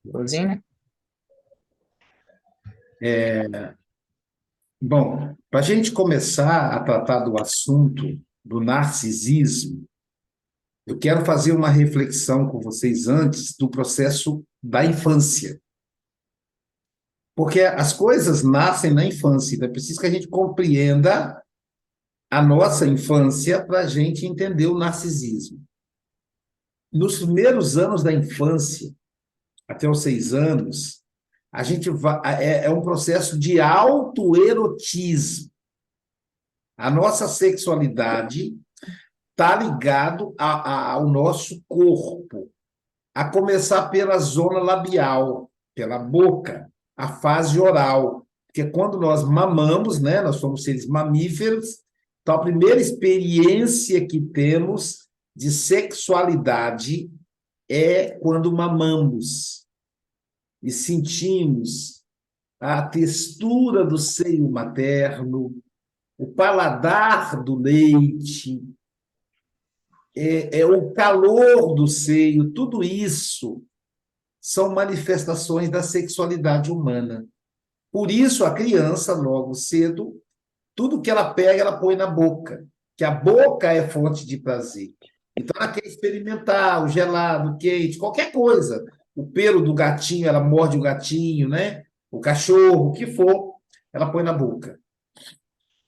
Luzinha? Bom, para a gente começar a tratar do assunto do narcisismo, eu quero fazer uma reflexão com vocês antes do processo da infância. Porque as coisas nascem na infância, então é preciso que a gente compreenda a nossa infância para a gente entender o narcisismo. Nos primeiros anos da infância, até os 6 anos, a gente é um processo de autoerotismo. A nossa sexualidade está ligado ao nosso corpo, a começar pela zona labial, pela boca, a fase oral, porque quando nós mamamos, né, nós somos seres mamíferos, então a primeira experiência que temos de sexualidade é quando mamamos e sentimos a textura do seio materno, o paladar do leite, o calor do seio, tudo isso são manifestações da sexualidade humana. Por isso, a criança, logo cedo, tudo que ela pega, ela põe na boca, que a boca é fonte de prazer. Então, ela quer experimentar o gelado, o quente, qualquer coisa. O pelo do gatinho, ela morde o gatinho, né? O cachorro, o que for, ela põe na boca.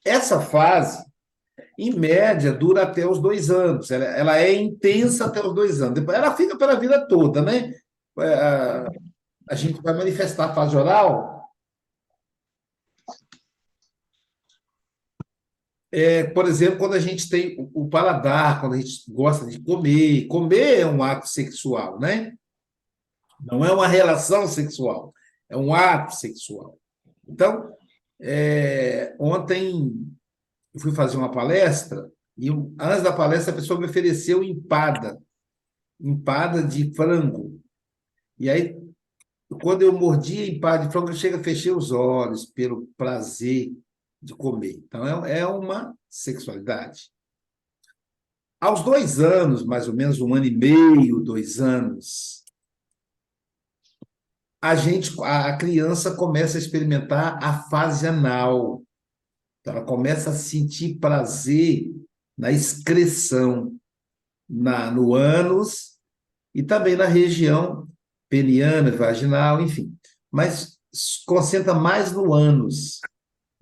Essa fase em média, dura até os 2 anos. Ela é intensa até os 2 anos. Depois, ela fica pela vida toda, né? A gente vai manifestar a fase oral, por exemplo, quando a gente tem o paladar, quando a gente gosta de comer. Comer é um ato sexual, né? Não é uma relação sexual, é um ato sexual. Então, ontem eu fui fazer uma palestra e antes da palestra a pessoa me ofereceu empada de frango. E aí, quando eu mordi a empada de frango, fechei os olhos pelo prazer de comer. Então, é uma sexualidade. Aos 2 anos, mais ou menos 1 ano e meio, 2 anos, a criança começa a experimentar a fase anal. Então, ela começa a sentir prazer na excreção, no ânus e também na região peniana, vaginal, enfim. Mas concentra mais no ânus.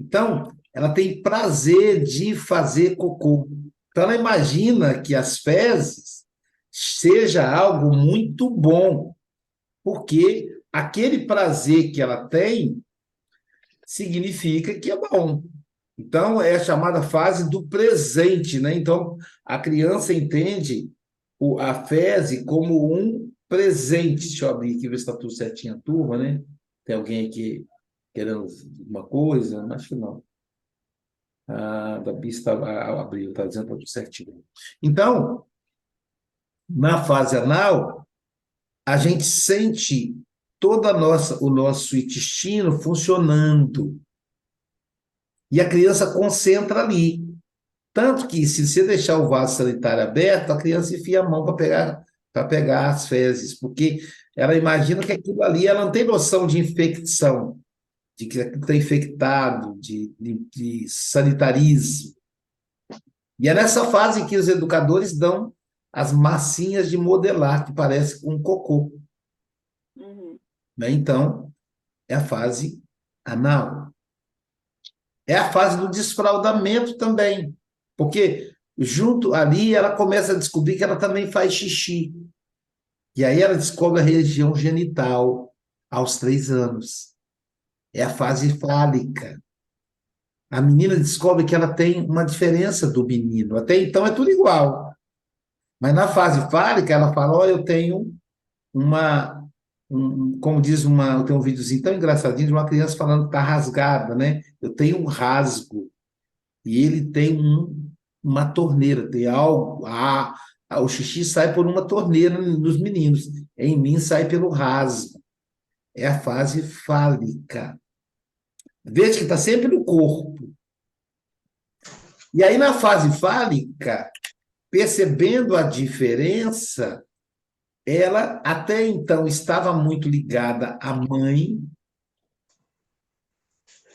Então, ela tem prazer de fazer cocô. Então, ela imagina que as fezes seja algo muito bom, porque aquele prazer que ela tem significa que é bom. Então, é a chamada fase do presente, né? Então, a criança entende a fezes como um presente. Deixa eu abrir aqui, ver se está tudo certinho a turma, né? Tem alguém aqui querendo alguma coisa? Acho que não. A Gabi abriu, está dizendo para tudo certinho. Então, na fase anal, a gente sente o nosso intestino funcionando. E a criança concentra ali. Tanto que, se você deixar o vaso sanitário aberto, a criança enfia a mão para pegar as fezes, porque ela imagina que aquilo ali, ela não tem noção de infecção, de que aquilo está infectado, de sanitarismo. E é nessa fase que os educadores dão as massinhas de modelar, que parece um cocô. Uhum. Né? Então, é a fase anal. É a fase do desfraldamento também, porque junto ali ela começa a descobrir que ela também faz xixi. E aí ela descobre a região genital aos 3 anos. É a fase fálica. A menina descobre que ela tem uma diferença do menino. Até então é tudo igual. Mas na fase fálica, ela fala: Ó, eu tenho uma. Como diz uma. Tem um videozinho tão engraçadinho de uma criança falando que está rasgada, né? Eu tenho um rasgo. E ele tem uma torneira, tem algo. O xixi sai por uma torneira nos meninos. Em mim sai pelo rasgo. É a fase fálica. Veja que está sempre no corpo. E aí, na fase fálica, percebendo a diferença, ela até então estava muito ligada à mãe,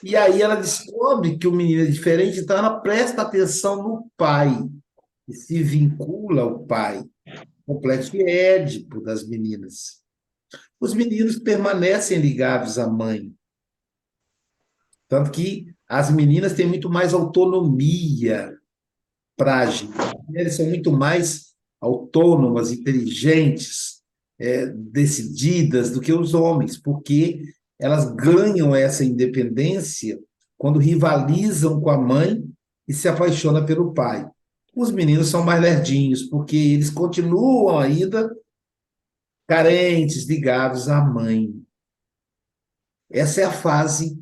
e aí ela descobre que o menino é diferente, então ela presta atenção no pai, e se vincula ao pai. Complexo de Édipo das meninas. Os meninos permanecem ligados à mãe, tanto que as meninas têm muito mais autonomia para agir. As mulheres são muito mais autônomas, inteligentes, decididas do que os homens, porque elas ganham essa independência quando rivalizam com a mãe e se apaixonam pelo pai. Os meninos são mais lerdinhos, porque eles continuam ainda carentes, ligados à mãe. Essa é a fase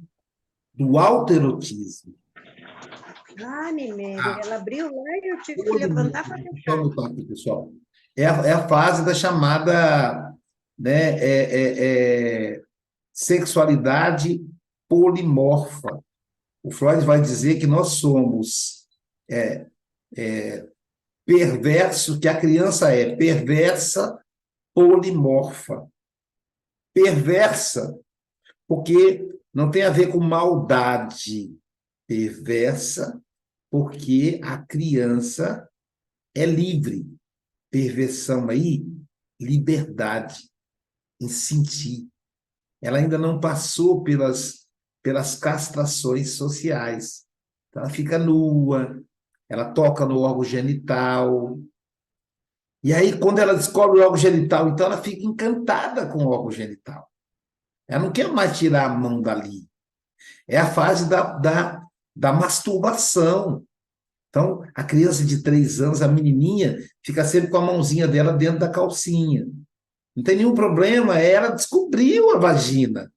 do autoerotismo. Ah, Niméria, ela abriu lá e eu tive que Deixa levantar para eu tentar. anotar aqui, pessoal. É a fase da chamada, né, sexualidade polimorfa. O Freud vai dizer que nós somos perversos, que a criança é perversa, polimorfa. Perversa, porque não tem a ver com maldade. Perversa, porque a criança é livre. Perversão aí, liberdade em sentir. Ela ainda não passou pelas castrações sociais. Então, ela fica nua, ela toca no órgão genital. E aí, quando ela descobre o órgão genital, então ela fica encantada com o órgão genital. Ela não quer mais tirar a mão dali. É a fase da masturbação. Então, a criança de 3 anos, a menininha, fica sempre com a mãozinha dela dentro da calcinha. Não tem nenhum problema, ela descobriu a vagina.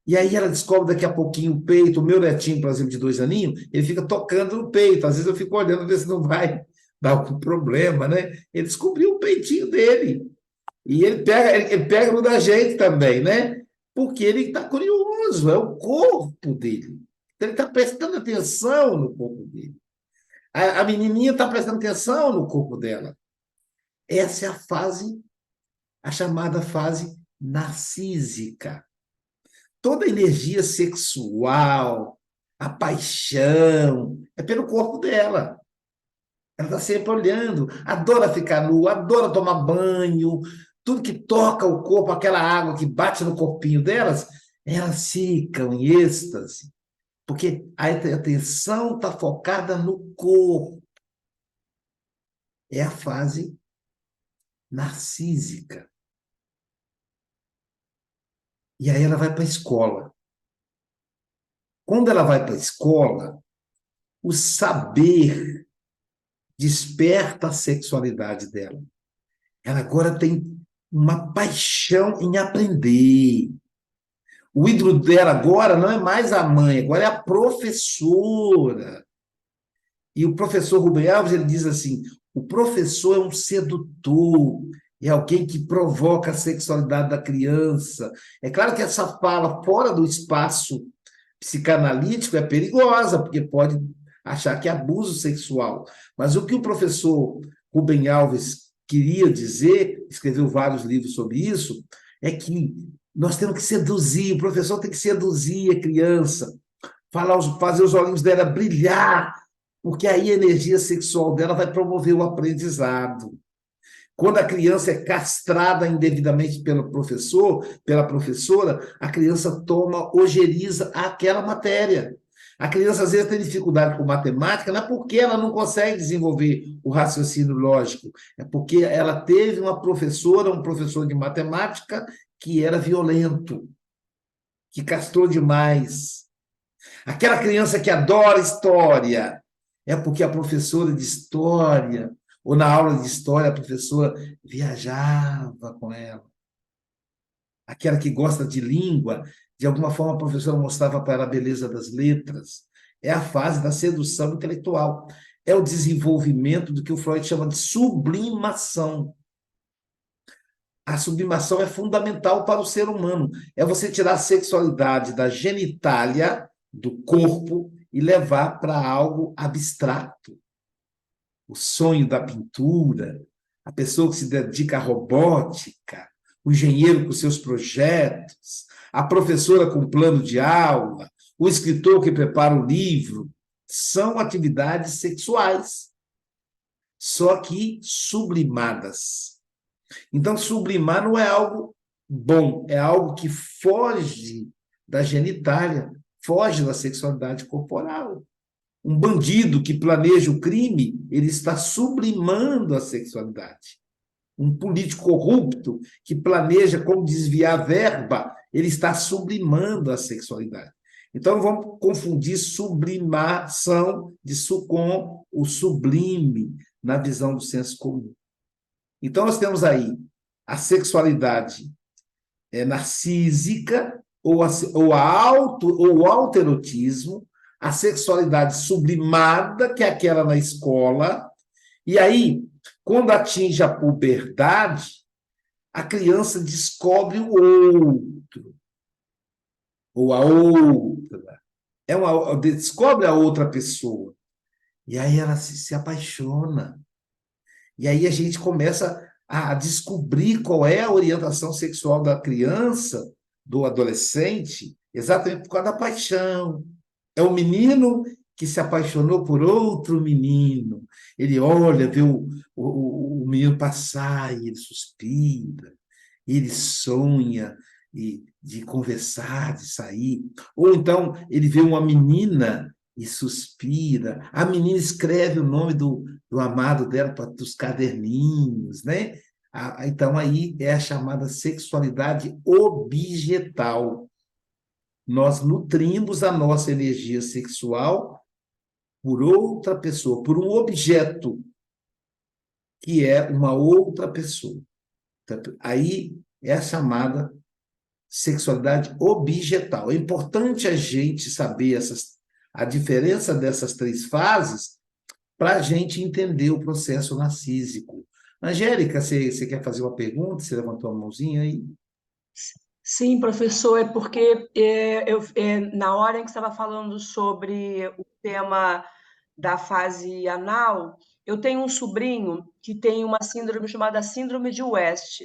E aí ela descobre daqui a pouquinho o peito. O meu netinho, por exemplo, de 2 aninhos, ele fica tocando no peito. Às vezes eu fico olhando ver se não vai dar algum problema, né? Ele descobriu o peitinho dele. E ele pega no da gente também, né? Porque ele está curioso, é o corpo dele. Então, ele está prestando atenção no corpo dele. A menininha está prestando atenção no corpo dela. Essa é a chamada fase narcísica. Toda a energia sexual, a paixão, é pelo corpo dela. Ela está sempre olhando, adora ficar nua, adora tomar banho, tudo que toca o corpo, aquela água que bate no corpinho delas, elas ficam em êxtase, porque a atenção está focada no corpo. É a fase narcísica. E aí ela vai para a escola. Quando ela vai para a escola, o saber desperta a sexualidade dela. Ela agora tem uma paixão em aprender. O ídolo dela agora não é mais a mãe, agora é a professora. E o professor Rubem Alves ele diz assim: o professor é um sedutor, é alguém que provoca a sexualidade da criança. É claro que essa fala fora do espaço psicanalítico é perigosa, porque pode achar que é abuso sexual. Mas o que o professor Rubem Alves queria dizer, escreveu vários livros sobre isso, é que nós temos que seduzir, o professor tem que seduzir a criança, fazer os olhinhos dela brilhar, porque aí a energia sexual dela vai promover o aprendizado. Quando a criança é castrada indevidamente pelo professor, pela professora, a criança toma ojeriza aquela matéria. A criança, às vezes, tem dificuldade com matemática, não é porque ela não consegue desenvolver o raciocínio lógico, é porque ela teve uma professora, um professor de matemática que era violento, que castrou demais. Aquela criança que adora história, é porque a professora de história, ou na aula de história, a professora viajava com ela. Aquela que gosta de língua, de alguma forma a professora mostrava para ela a beleza das letras. É a fase da sedução intelectual. É o desenvolvimento do que o Freud chama de sublimação. A sublimação é fundamental para o ser humano. É você tirar a sexualidade da genitália, do corpo, e levar para algo abstrato. O sonho da pintura, a pessoa que se dedica à robótica, o engenheiro com seus projetos, a professora com plano de aula, o escritor que prepara o livro, são atividades sexuais, só que sublimadas. Então, sublimar não é algo bom, é algo que foge da genitália, foge da sexualidade corporal. Um bandido que planeja o crime, ele está sublimando a sexualidade. Um político corrupto que planeja como desviar verba, ele está sublimando a sexualidade. Então, não vamos confundir sublimação com o sublime na visão do senso comum. Então, nós temos aí a sexualidade narcísica ou o autoerotismo, a sexualidade sublimada, que é aquela na escola, e aí, quando atinge a puberdade, a criança descobre o outro, ou a outra, descobre a outra pessoa, e aí ela se apaixona. E aí a gente começa a descobrir qual é a orientação sexual da criança, do adolescente, exatamente por causa da paixão. É o menino que se apaixonou por outro menino. Ele olha, vê o menino passar e ele suspira, e ele sonha de conversar, de sair. Ou então ele vê uma menina e suspira. A menina escreve o nome do amado dela para os caderninhos, né? Então, aí é a chamada sexualidade objetal. Nós nutrimos a nossa energia sexual por outra pessoa, por um objeto que é uma outra pessoa. Aí é a chamada sexualidade objetal. É importante a gente saber a diferença dessas três fases para a gente entender o processo narcísico. Angélica, você quer fazer uma pergunta? Você levantou a mãozinha aí? Sim, professor, é porque na hora em que você estava falando sobre o tema da fase anal, eu tenho um sobrinho que tem uma síndrome chamada Síndrome de West.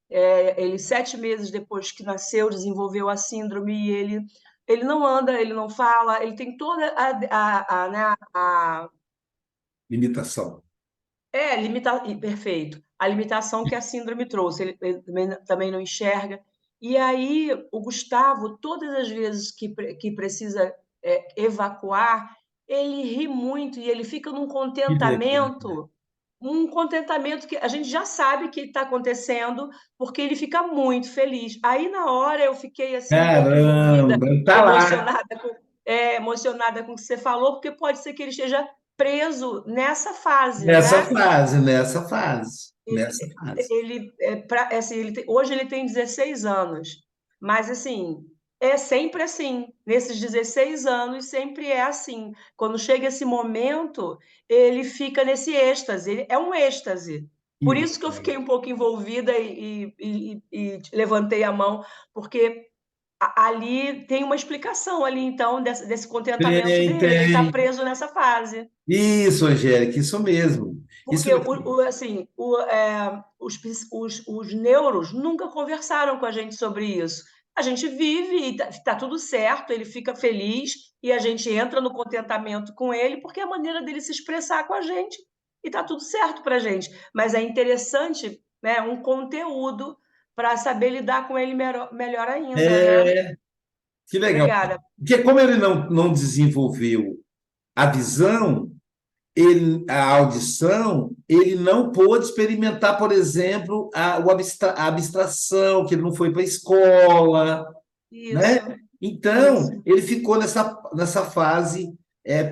Ele, 7 meses depois que nasceu, desenvolveu a síndrome e ele não anda, ele não fala, ele tem toda né, Limitação. perfeito. A limitação que a síndrome trouxe, ele também não enxerga. E aí, o Gustavo, todas as vezes que precisa evacuar, ele ri muito e ele fica num Que legal. contentamento, um contentamento que a gente já sabe que está acontecendo, porque ele fica muito feliz. Aí, na hora, eu fiquei assim, um pouco envolvida, Caramba, tá lá. emocionada com o que você falou, porque pode ser que ele esteja preso nessa fase, Nessa né? fase, nessa fase, nessa Ele, fase. assim, hoje ele tem 16 anos, mas assim, é sempre assim. Nesses 16 anos, sempre é assim. Quando chega esse momento, ele fica nesse êxtase, é um êxtase. Que Por isso que eu legal. fiquei um pouco envolvida e levantei a mão, porque ali tem uma explicação ali, então, desse contentamento Tem, dele. Ele está tem. preso nessa fase. Isso, Angélica, isso mesmo. Isso Porque assim, os neuros nunca conversaram com a gente sobre isso. A gente vive e tá tudo certo, ele fica feliz e a gente entra no contentamento com ele, porque é a maneira dele se expressar com a gente e tá tudo certo para a gente. Mas é interessante, né, um conteúdo para saber lidar com ele melhor ainda, né? é que legal. Obrigada. Porque como ele não desenvolveu a visão, a audição, ele não pôde experimentar, por exemplo, a abstração, que ele não foi para a escola, né? Isso, isso, Então, ele ficou nessa fase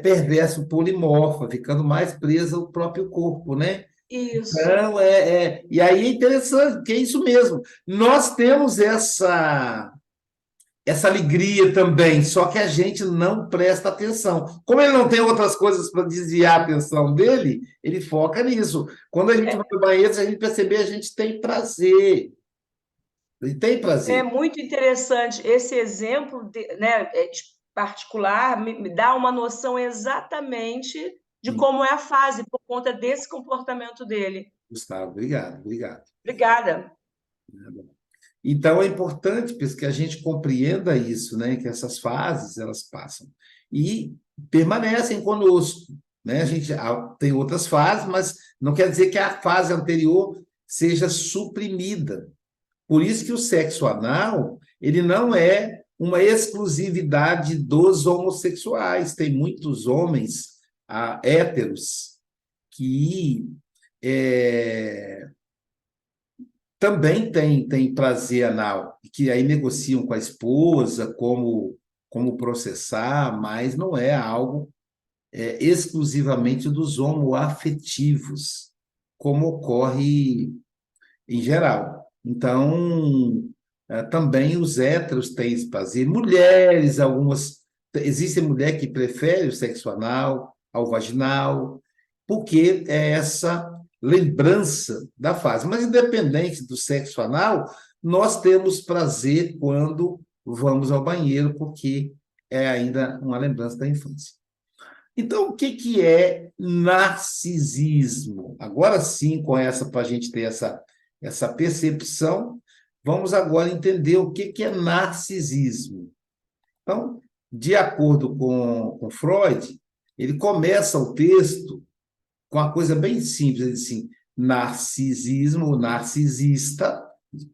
perverso, polimorfa, ficando mais preso ao próprio corpo, né? isso. Então, e aí é interessante, porque é isso mesmo. Nós temos essa alegria também, só que a gente não presta atenção. Como ele não tem outras coisas para desviar a atenção dele, ele foca nisso. Quando a gente vai ao banheiro, se a gente perceber, a gente tem prazer. Ele tem É prazer. muito interessante esse exemplo, né, particular, me dá uma noção exatamente de como é a fase, por conta desse comportamento dele. Gustavo, obrigado, obrigado. Obrigada. Então, é importante que a gente compreenda isso, né? Que essas fases, elas passam e permanecem conosco, né? A gente tem outras fases, mas não quer dizer que a fase anterior seja suprimida. Por isso que o sexo anal, ele não é uma exclusividade dos homossexuais. Tem muitos homens héteros que também tem prazer anal, que aí negociam com a esposa como processar, mas não é algo exclusivamente dos homoafetivos, como ocorre em geral. Então, também os héteros têm esse prazer. Mulheres, algumas. Existe mulher que prefere o sexo anal ao vaginal, porque é essa lembrança da fase. Mas, independente do sexo anal, nós temos prazer quando vamos ao banheiro, porque é ainda uma lembrança da infância. Então, o que é narcisismo? Agora sim, para a gente ter essa percepção, vamos agora entender o que é narcisismo. Então, de acordo com Freud, ele começa o texto com uma coisa bem simples, ele diz assim, narcisismo, narcisista,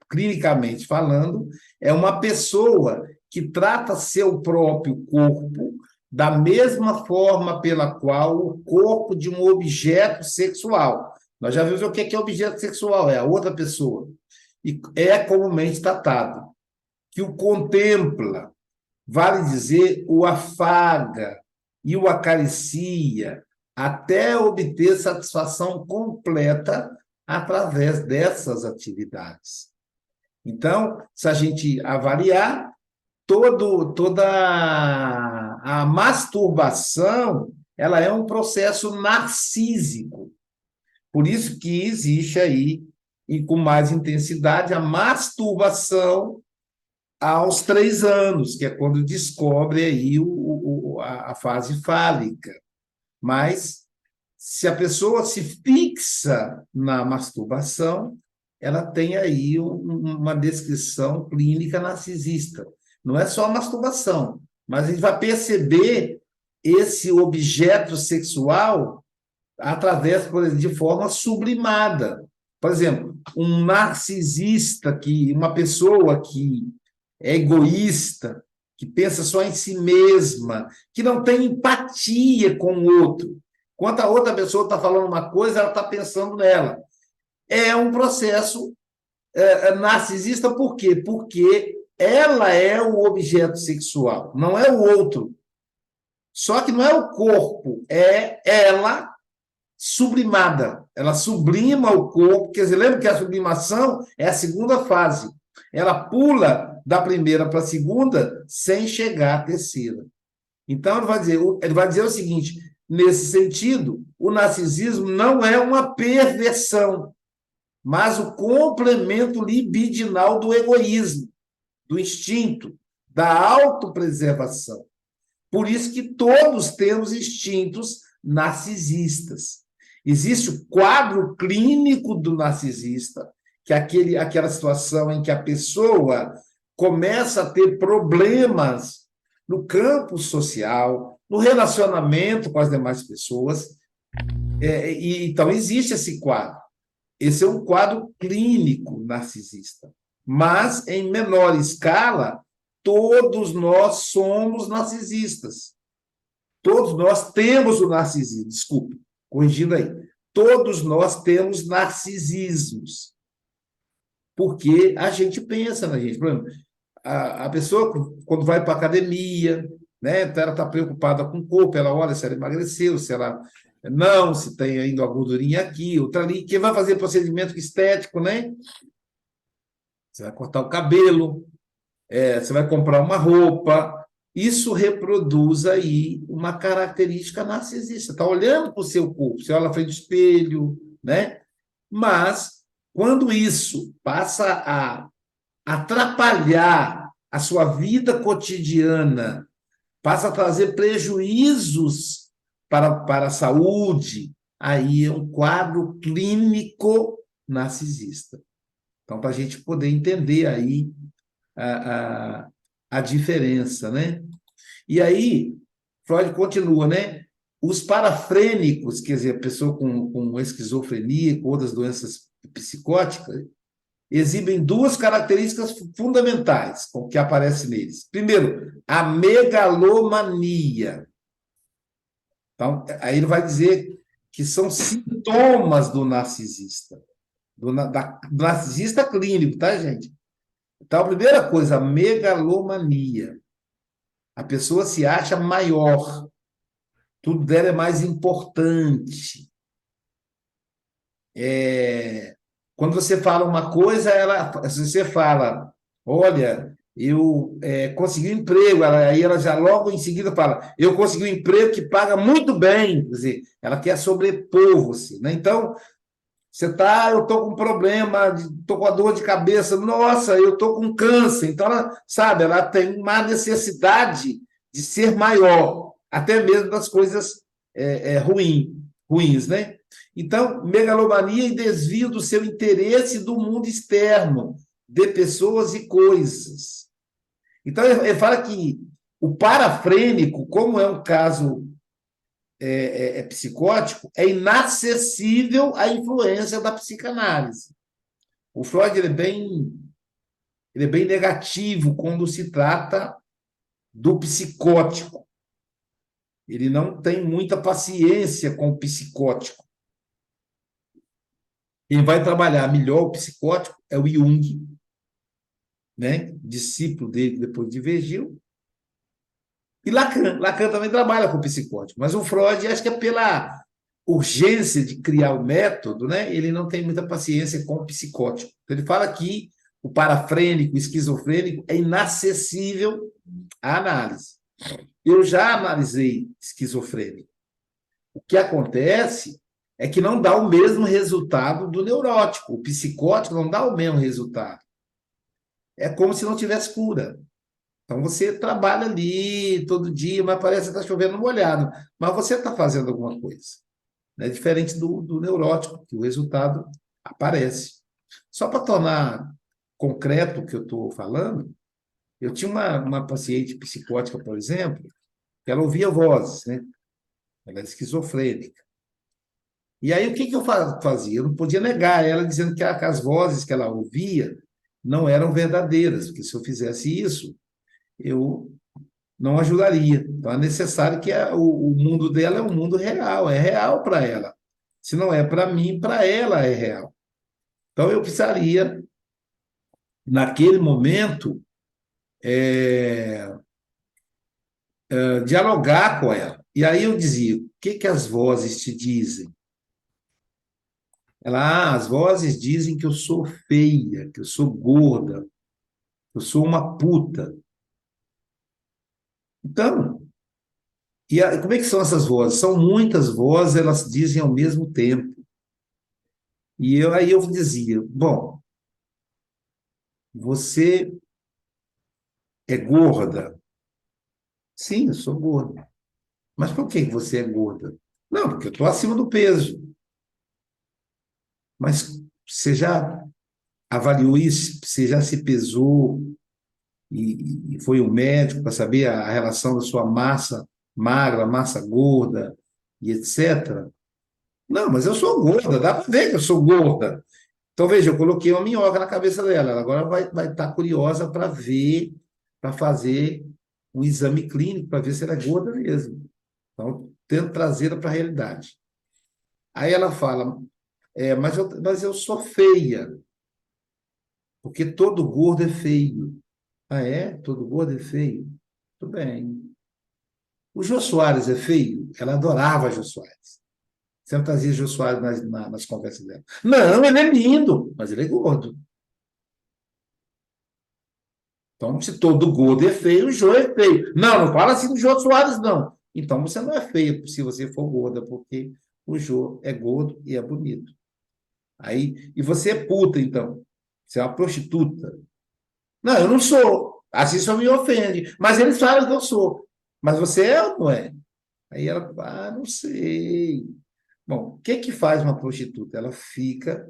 clinicamente falando, é uma pessoa que trata seu próprio corpo da mesma forma pela qual o corpo de um objeto sexual. Nós já vimos o que é objeto sexual, é a outra pessoa. E é comumente tratado, que o contempla, vale dizer, o afaga e o acaricia, até obter satisfação completa através dessas atividades. Então, se a gente avaliar, toda a masturbação, ela é um processo narcísico. Por isso que existe aí, e com mais intensidade, a masturbação aos 3 anos, que é quando descobre aí a fase fálica. Mas, se a pessoa se fixa na masturbação, ela tem aí uma descrição clínica narcisista. Não é só a masturbação, mas a gente vai perceber esse objeto sexual através, por exemplo, de forma sublimada. Por exemplo, um narcisista, uma pessoa que é egoísta, que pensa só em si mesma, que não tem empatia com o outro. Enquanto a outra pessoa está falando uma coisa, ela está pensando nela. É um processo narcisista, por quê? Porque ela é o objeto sexual, não é o outro. Só que não é o corpo, é ela sublimada. Ela sublima o corpo. Quer dizer, lembra que a sublimação é a segunda fase. Ela pula da primeira para a segunda sem chegar à terceira. Então, ele vai dizer o seguinte, nesse sentido, o narcisismo não é uma perversão, mas o complemento libidinal do egoísmo, do instinto, da autopreservação. Por isso que todos temos instintos narcisistas. Existe o quadro clínico do narcisista, que é aquela situação em que a pessoa começa a ter problemas no campo social, no relacionamento com as demais pessoas. Então, existe esse quadro. Esse é um quadro clínico narcisista. Mas, em menor escala, todos nós somos narcisistas. Todos nós temos o narcisismo. Desculpe, corrigindo aí. Todos nós temos narcisismos. Porque a gente pensa na gente. Por exemplo, a pessoa, quando vai para a academia, né, então ela está preocupada com o corpo, ela olha se ela emagreceu, se ela não, se tem ainda uma gordurinha aqui, outra ali. Quem vai fazer procedimento estético, né? Você vai cortar o cabelo, você vai comprar uma roupa. Isso reproduz aí uma característica narcisista. Está olhando para o seu corpo, você olha na frente do espelho, né? Mas, quando isso passa a atrapalhar a sua vida cotidiana, passa a trazer prejuízos para a saúde, aí é um quadro clínico narcisista. Então, para a gente poder entender aí a, a, a diferença, né? E aí, Freud continua, né? Os parafrênicos, quer dizer, a pessoa com esquizofrenia, com outras doenças psicóticas, exibem duas características fundamentais que aparecem neles. Primeiro, a megalomania. Então, aí ele vai dizer que são sintomas do narcisista, do narcisista clínico, tá, gente? Então, a primeira coisa, a megalomania. A pessoa se acha maior, tudo dela é mais importante. Quando você fala uma coisa, se você fala, olha, eu consegui um emprego, aí ela já logo em seguida fala, eu consegui um emprego que paga muito bem, quer dizer, ela quer sobrepor você, né? Então, eu estou com um problema, estou com a dor de cabeça, nossa, eu estou com câncer. Então, ela, sabe, ela tem uma necessidade de ser maior, até mesmo das coisas ruins, né? Então, megalomania e desvio do seu interesse do mundo externo, de pessoas e coisas. Então, ele fala que o parafrênico, como é um caso psicótico, é inacessível à influência da psicanálise. O Freud ele é bem negativo quando se trata do psicótico. Ele não tem muita paciência com o psicótico. Quem vai trabalhar melhor o psicótico é o Jung, né? Discípulo dele depois divergiu. E Lacan. Lacan também trabalha com o psicótico, mas o Freud, acho que é pela urgência de criar o método, né? Ele não tem muita paciência com o psicótico. Então, ele fala que o parafrênico, o esquizofrênico é inacessível à análise. Eu já analisei esquizofrênico. O que acontece é que não dá o mesmo resultado do neurótico. O psicótico não dá o mesmo resultado. É como se não tivesse cura. Então, você trabalha ali todo dia, mas parece que está chovendo molhado. Mas você está fazendo alguma coisa. É diferente do neurótico, que o resultado aparece. Só para tornar concreto o que eu estou falando, eu tinha uma paciente psicótica, por exemplo, que ela ouvia vozes, né? Ela era esquizofrênica. E aí, o que eu fazia? Eu não podia negar ela, dizendo que as vozes que ela ouvia não eram verdadeiras, porque se eu fizesse isso, eu não ajudaria. Então, é necessário que o mundo dela é um mundo real, é real para ela. Se não é para mim, para ela é real. Então, eu precisaria, naquele momento, dialogar com ela. E aí eu dizia, o que as vozes te dizem? Ela, as vozes dizem que eu sou feia, que eu sou gorda, que eu sou uma puta. Então, como é que são essas vozes? São muitas vozes, elas dizem ao mesmo tempo. E aí eu dizia, bom, você é gorda? Sim, eu sou gorda. Mas por que você é gorda? Não, porque eu estou acima do peso. Mas você já avaliou isso? Você já se pesou e foi um médico para saber a relação da sua massa magra, massa gorda e etc? Não, mas eu sou gorda, dá para ver que eu sou gorda. Então, veja, eu coloquei uma minhoca na cabeça dela. Ela agora vai estar curiosa para ver, para fazer um exame clínico, para ver se ela é gorda mesmo. Então, tento trazê-la para a realidade. Aí ela fala, mas eu sou feia, porque todo gordo é feio. Ah, é? Todo gordo é feio? Tudo bem. O Jô Soares é feio? Ela adorava Jô Soares. Sempre trazia Jô Soares nas conversas dela. Não, ele é lindo, mas ele é gordo. Então, se todo gordo é feio, o Jô é feio. Não, não fala assim do Jô Soares, não. Então, você não é feia se você for gorda, porque o Jô é gordo e é bonito. Aí, e você é puta, então. Você é uma prostituta. Não, eu não sou. Assim só me ofende. Mas eles falam que eu sou. Mas você é ou não é? Aí ela, não sei. Bom, o que que faz uma prostituta? Ela fica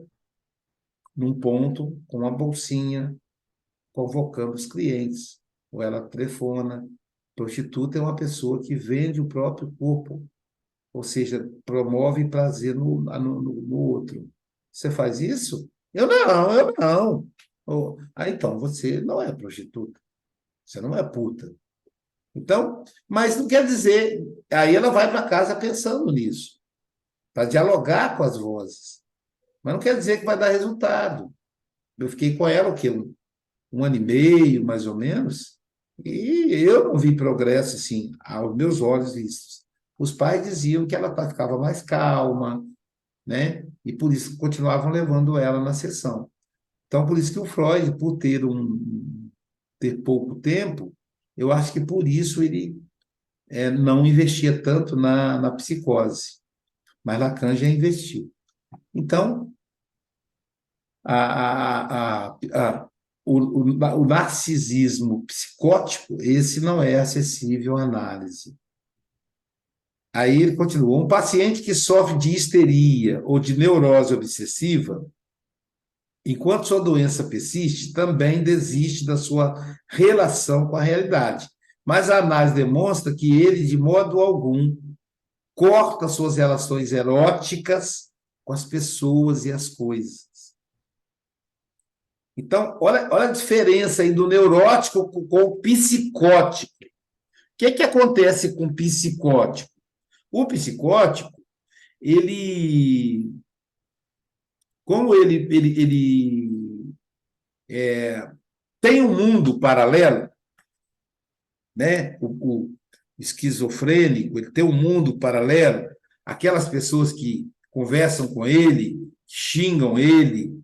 num ponto com uma bolsinha, convocando os clientes, ou ela telefona. Prostituta é uma pessoa que vende o próprio corpo, ou seja, promove prazer no outro. Você faz isso? Eu não. Então, você não é prostituta, você não é puta. Então, mas não quer dizer. Aí ela vai para casa pensando nisso, para dialogar com as vozes. Mas não quer dizer que vai dar resultado. Eu fiquei com ela o quê? Um ano e meio, mais ou menos, e eu não vi progresso, assim, aos meus olhos vistos. Os pais diziam que ela ficava mais calma, né? E por isso continuavam levando ela na sessão. Então, por isso que o Freud, por ter pouco tempo, eu acho que por isso ele não investia tanto na psicose, mas Lacan já investiu. Então, o narcisismo psicótico, esse não é acessível à análise. Aí ele continua: um paciente que sofre de histeria ou de neurose obsessiva, enquanto sua doença persiste, também desiste da sua relação com a realidade. Mas a análise demonstra que ele, de modo algum, corta suas relações eróticas com as pessoas e as coisas. Então, olha a diferença aí do neurótico com o psicótico. O que acontece com o psicótico? O psicótico, ele, como ele tem um mundo paralelo, né? O esquizofrênico, ele tem um mundo paralelo, aquelas pessoas que conversam com ele, xingam ele.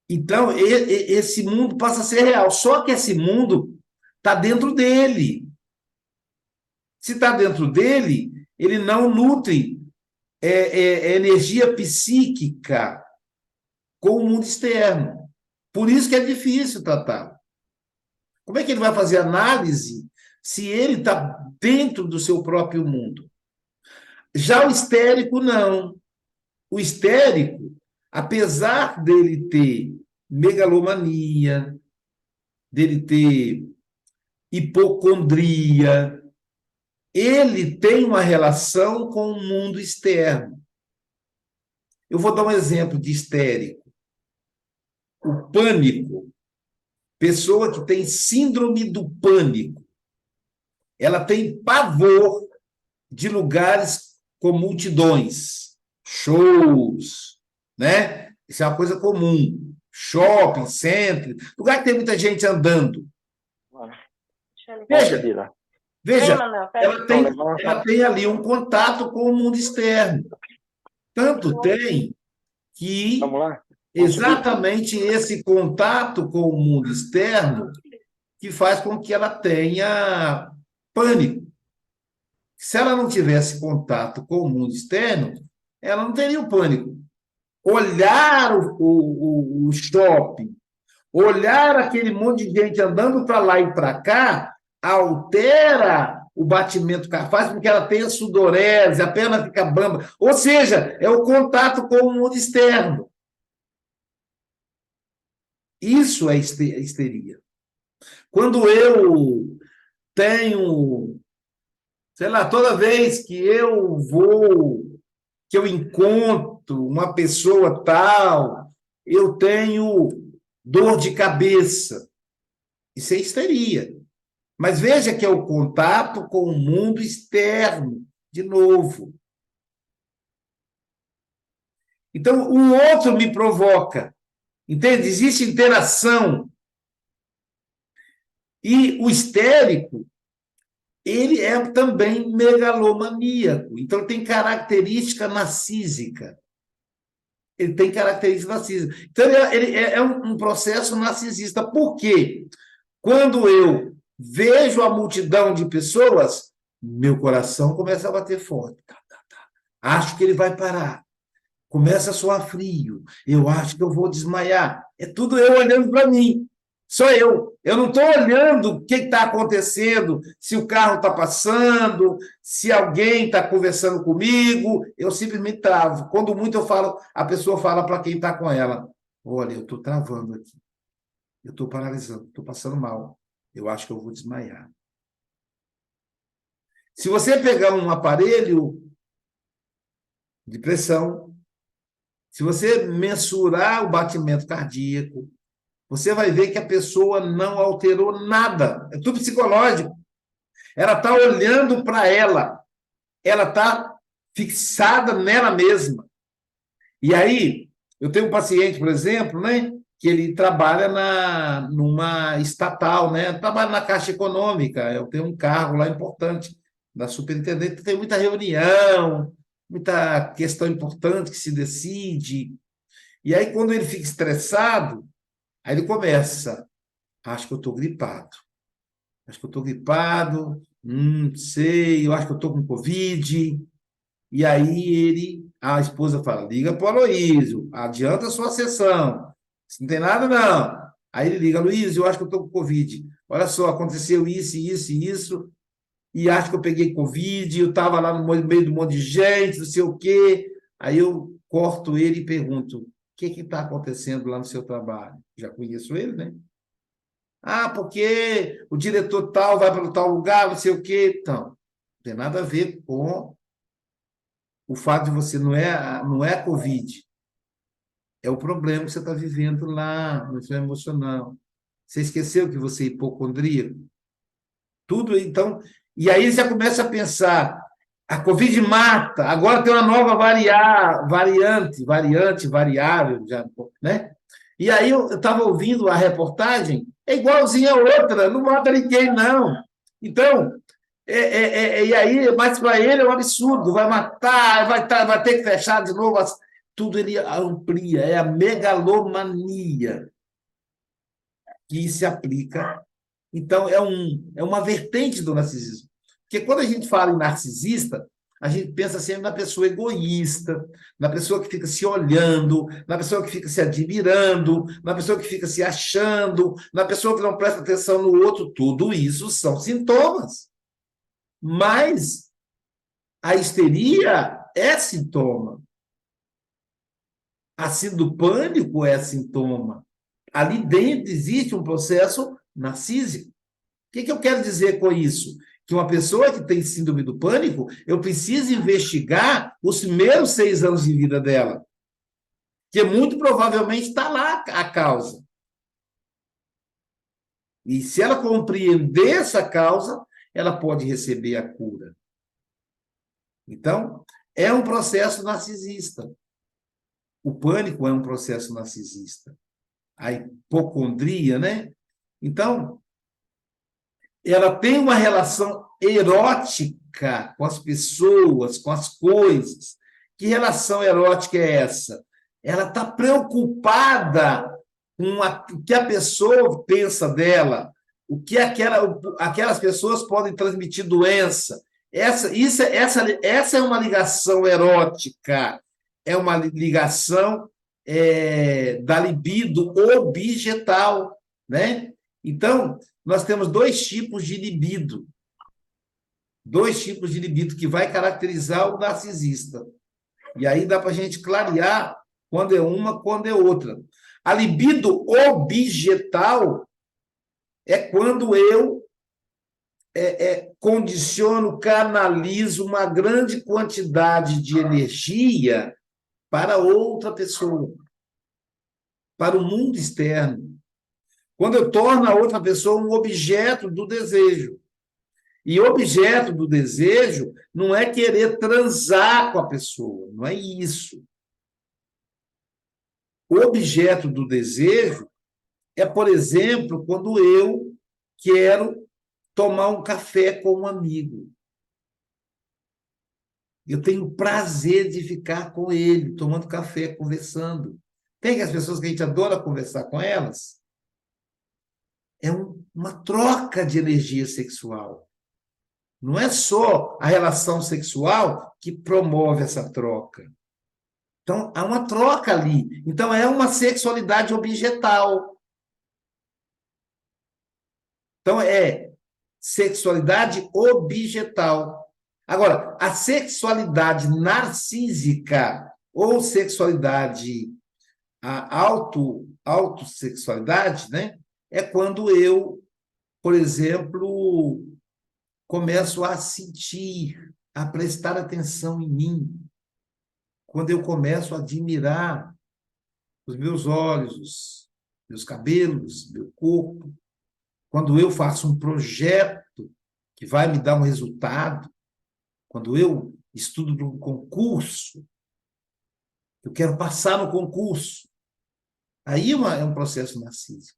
Então, esse mundo passa a ser real. Só que esse mundo está dentro dele. Se está dentro dele, ele não nutre energia psíquica com o mundo externo. Por isso que é difícil tratar. Como é que ele vai fazer análise se ele está dentro do seu próprio mundo? Já o histérico, não. O histérico, apesar dele ter megalomania, dele ter hipocondria, ele tem uma relação com o mundo externo. Eu vou dar um exemplo de histérico. O pânico. Pessoa que tem síndrome do pânico. Ela tem pavor de lugares com multidões, shows, né? Isso é uma coisa comum. Shopping, centro, lugar que tem muita gente andando. Veja, ela tem ali um contato com o mundo externo. Tanto tem que exatamente esse contato com o mundo externo que faz com que ela tenha pânico. Se ela não tivesse contato com o mundo externo, ela não teria o pânico. Olhar o shopping, olhar aquele monte de gente andando para lá e para cá, altera o batimento cardíaco, faz com que ela tenha sudorese, a perna fica bamba. Ou seja, é o contato com o mundo externo. Isso é histeria. Quando eu tenho, sei lá, toda vez que eu encontro uma pessoa tal, eu tenho dor de cabeça. Isso é histeria. Mas veja que é o contato com o mundo externo, de novo. Então, o outro me provoca. Entende? Existe interação. E o histérico, ele é também megalomaníaco. Então, tem característica narcísica. Ele tem característica narcísica. Então, ele é um processo narcisista. Por quê? Quando eu vejo a multidão de pessoas, meu coração começa a bater forte. Acho que ele vai parar. Começa a suar frio. Eu acho que eu vou desmaiar. É tudo eu olhando para mim. Sou eu. Eu não estou olhando o que está acontecendo, se o carro está passando, se alguém está conversando comigo. Eu simplesmente travo. Quando muito eu falo, a pessoa fala para quem está com ela: olha, eu estou travando aqui. Eu estou paralisando, estou passando mal. Eu acho que eu vou desmaiar. Se você pegar um aparelho de pressão, se você mensurar o batimento cardíaco, você vai ver que a pessoa não alterou nada. É tudo psicológico. Ela está olhando para ela está fixada nela mesma. E aí, eu tenho um paciente, por exemplo, né, que ele trabalha numa estatal, né, trabalha na Caixa Econômica, eu tenho um cargo lá importante da superintendente, tem muita reunião, muita questão importante que se decide. E aí, quando ele fica estressado, aí ele começa: acho que eu estou gripado. Acho que eu estou gripado, sei, eu acho que eu estou com Covid. E aí a esposa fala: liga para o Aloísio, adianta a sua sessão. Isso não tem nada, não. Aí ele liga: Aloísio, eu acho que eu estou com Covid. Olha só, aconteceu isso, isso e isso, e acho que eu peguei Covid, eu estava lá no meio de um monte de gente, não sei o quê. Aí eu corto ele e pergunto: o que está acontecendo lá no seu trabalho? Já conheço ele, né? Ah, porque o diretor tal vai para tal lugar, não sei o quê. Então, não tem nada a ver com o fato de você não é a Covid, é o problema que você está vivendo lá no seu emocional. Você esqueceu que você é hipocondríaco? Tudo, então. E aí você começa a pensar: a Covid mata, agora tem uma nova variante, variável, já, né? E aí eu estava ouvindo a reportagem, é igualzinha a outra, não mata ninguém, não. Então, e aí, mas para ele é um absurdo, vai matar, vai ter que fechar de novo, tudo ele amplia, é a megalomania que se aplica. Então, é uma vertente do narcisismo. Porque quando a gente fala em narcisista, a gente pensa sempre na pessoa egoísta, na pessoa que fica se olhando, na pessoa que fica se admirando, na pessoa que fica se achando, na pessoa que não presta atenção no outro. Tudo isso são sintomas. Mas a histeria é sintoma. A síndrome do pânico é sintoma. Ali dentro existe um processo narcísico. O que eu quero dizer com isso? Que uma pessoa que tem síndrome do pânico, eu preciso investigar os primeiros 6 anos de vida dela, que muito provavelmente está lá a causa. E se ela compreender essa causa, ela pode receber a cura. Então, é um processo narcisista. O pânico é um processo narcisista. A hipocondria, né? Então, ela tem uma relação erótica com as pessoas, com as coisas. Que relação erótica é essa? Ela está preocupada com o que a pessoa pensa dela, o que aquelas pessoas podem transmitir doença. Essa é uma ligação erótica, é uma ligação da libido objetal, né? Então, nós temos 2 tipos de libido. 2 tipos de libido que vai caracterizar o narcisista. E aí dá para a gente clarear quando é uma, quando é outra. A libido objetal é quando eu condiciono, canalizo uma grande quantidade de energia para outra pessoa, para o mundo externo. Quando eu torno a outra pessoa um objeto do desejo. E objeto do desejo não é querer transar com a pessoa, não é isso. O objeto do desejo é, por exemplo, quando eu quero tomar um café com um amigo. Eu tenho prazer de ficar com ele, tomando café, conversando. Tem as pessoas que a gente adora conversar com elas. É uma troca de energia sexual. Não é só a relação sexual que promove essa troca. Então, há uma troca ali. Então, é uma sexualidade objetal. Então, é sexualidade objetal. Agora, a sexualidade narcísica ou sexualidade autossexualidade, né? É quando eu, por exemplo, começo a sentir, a prestar atenção em mim, quando eu começo a admirar os meus olhos, meus cabelos, meu corpo, quando eu faço um projeto que vai me dar um resultado, quando eu estudo para um concurso, eu quero passar no concurso, aí é um processo narcísico.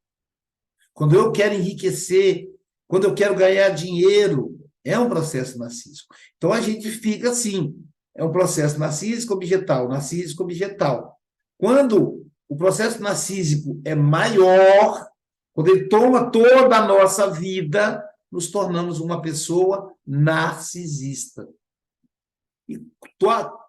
Quando eu quero enriquecer, quando eu quero ganhar dinheiro, é um processo narcísico. Então, a gente fica assim, é um processo narcísico objetal, narcísico objetal. Quando o processo narcísico é maior, quando ele toma toda a nossa vida, nos tornamos uma pessoa narcisista. E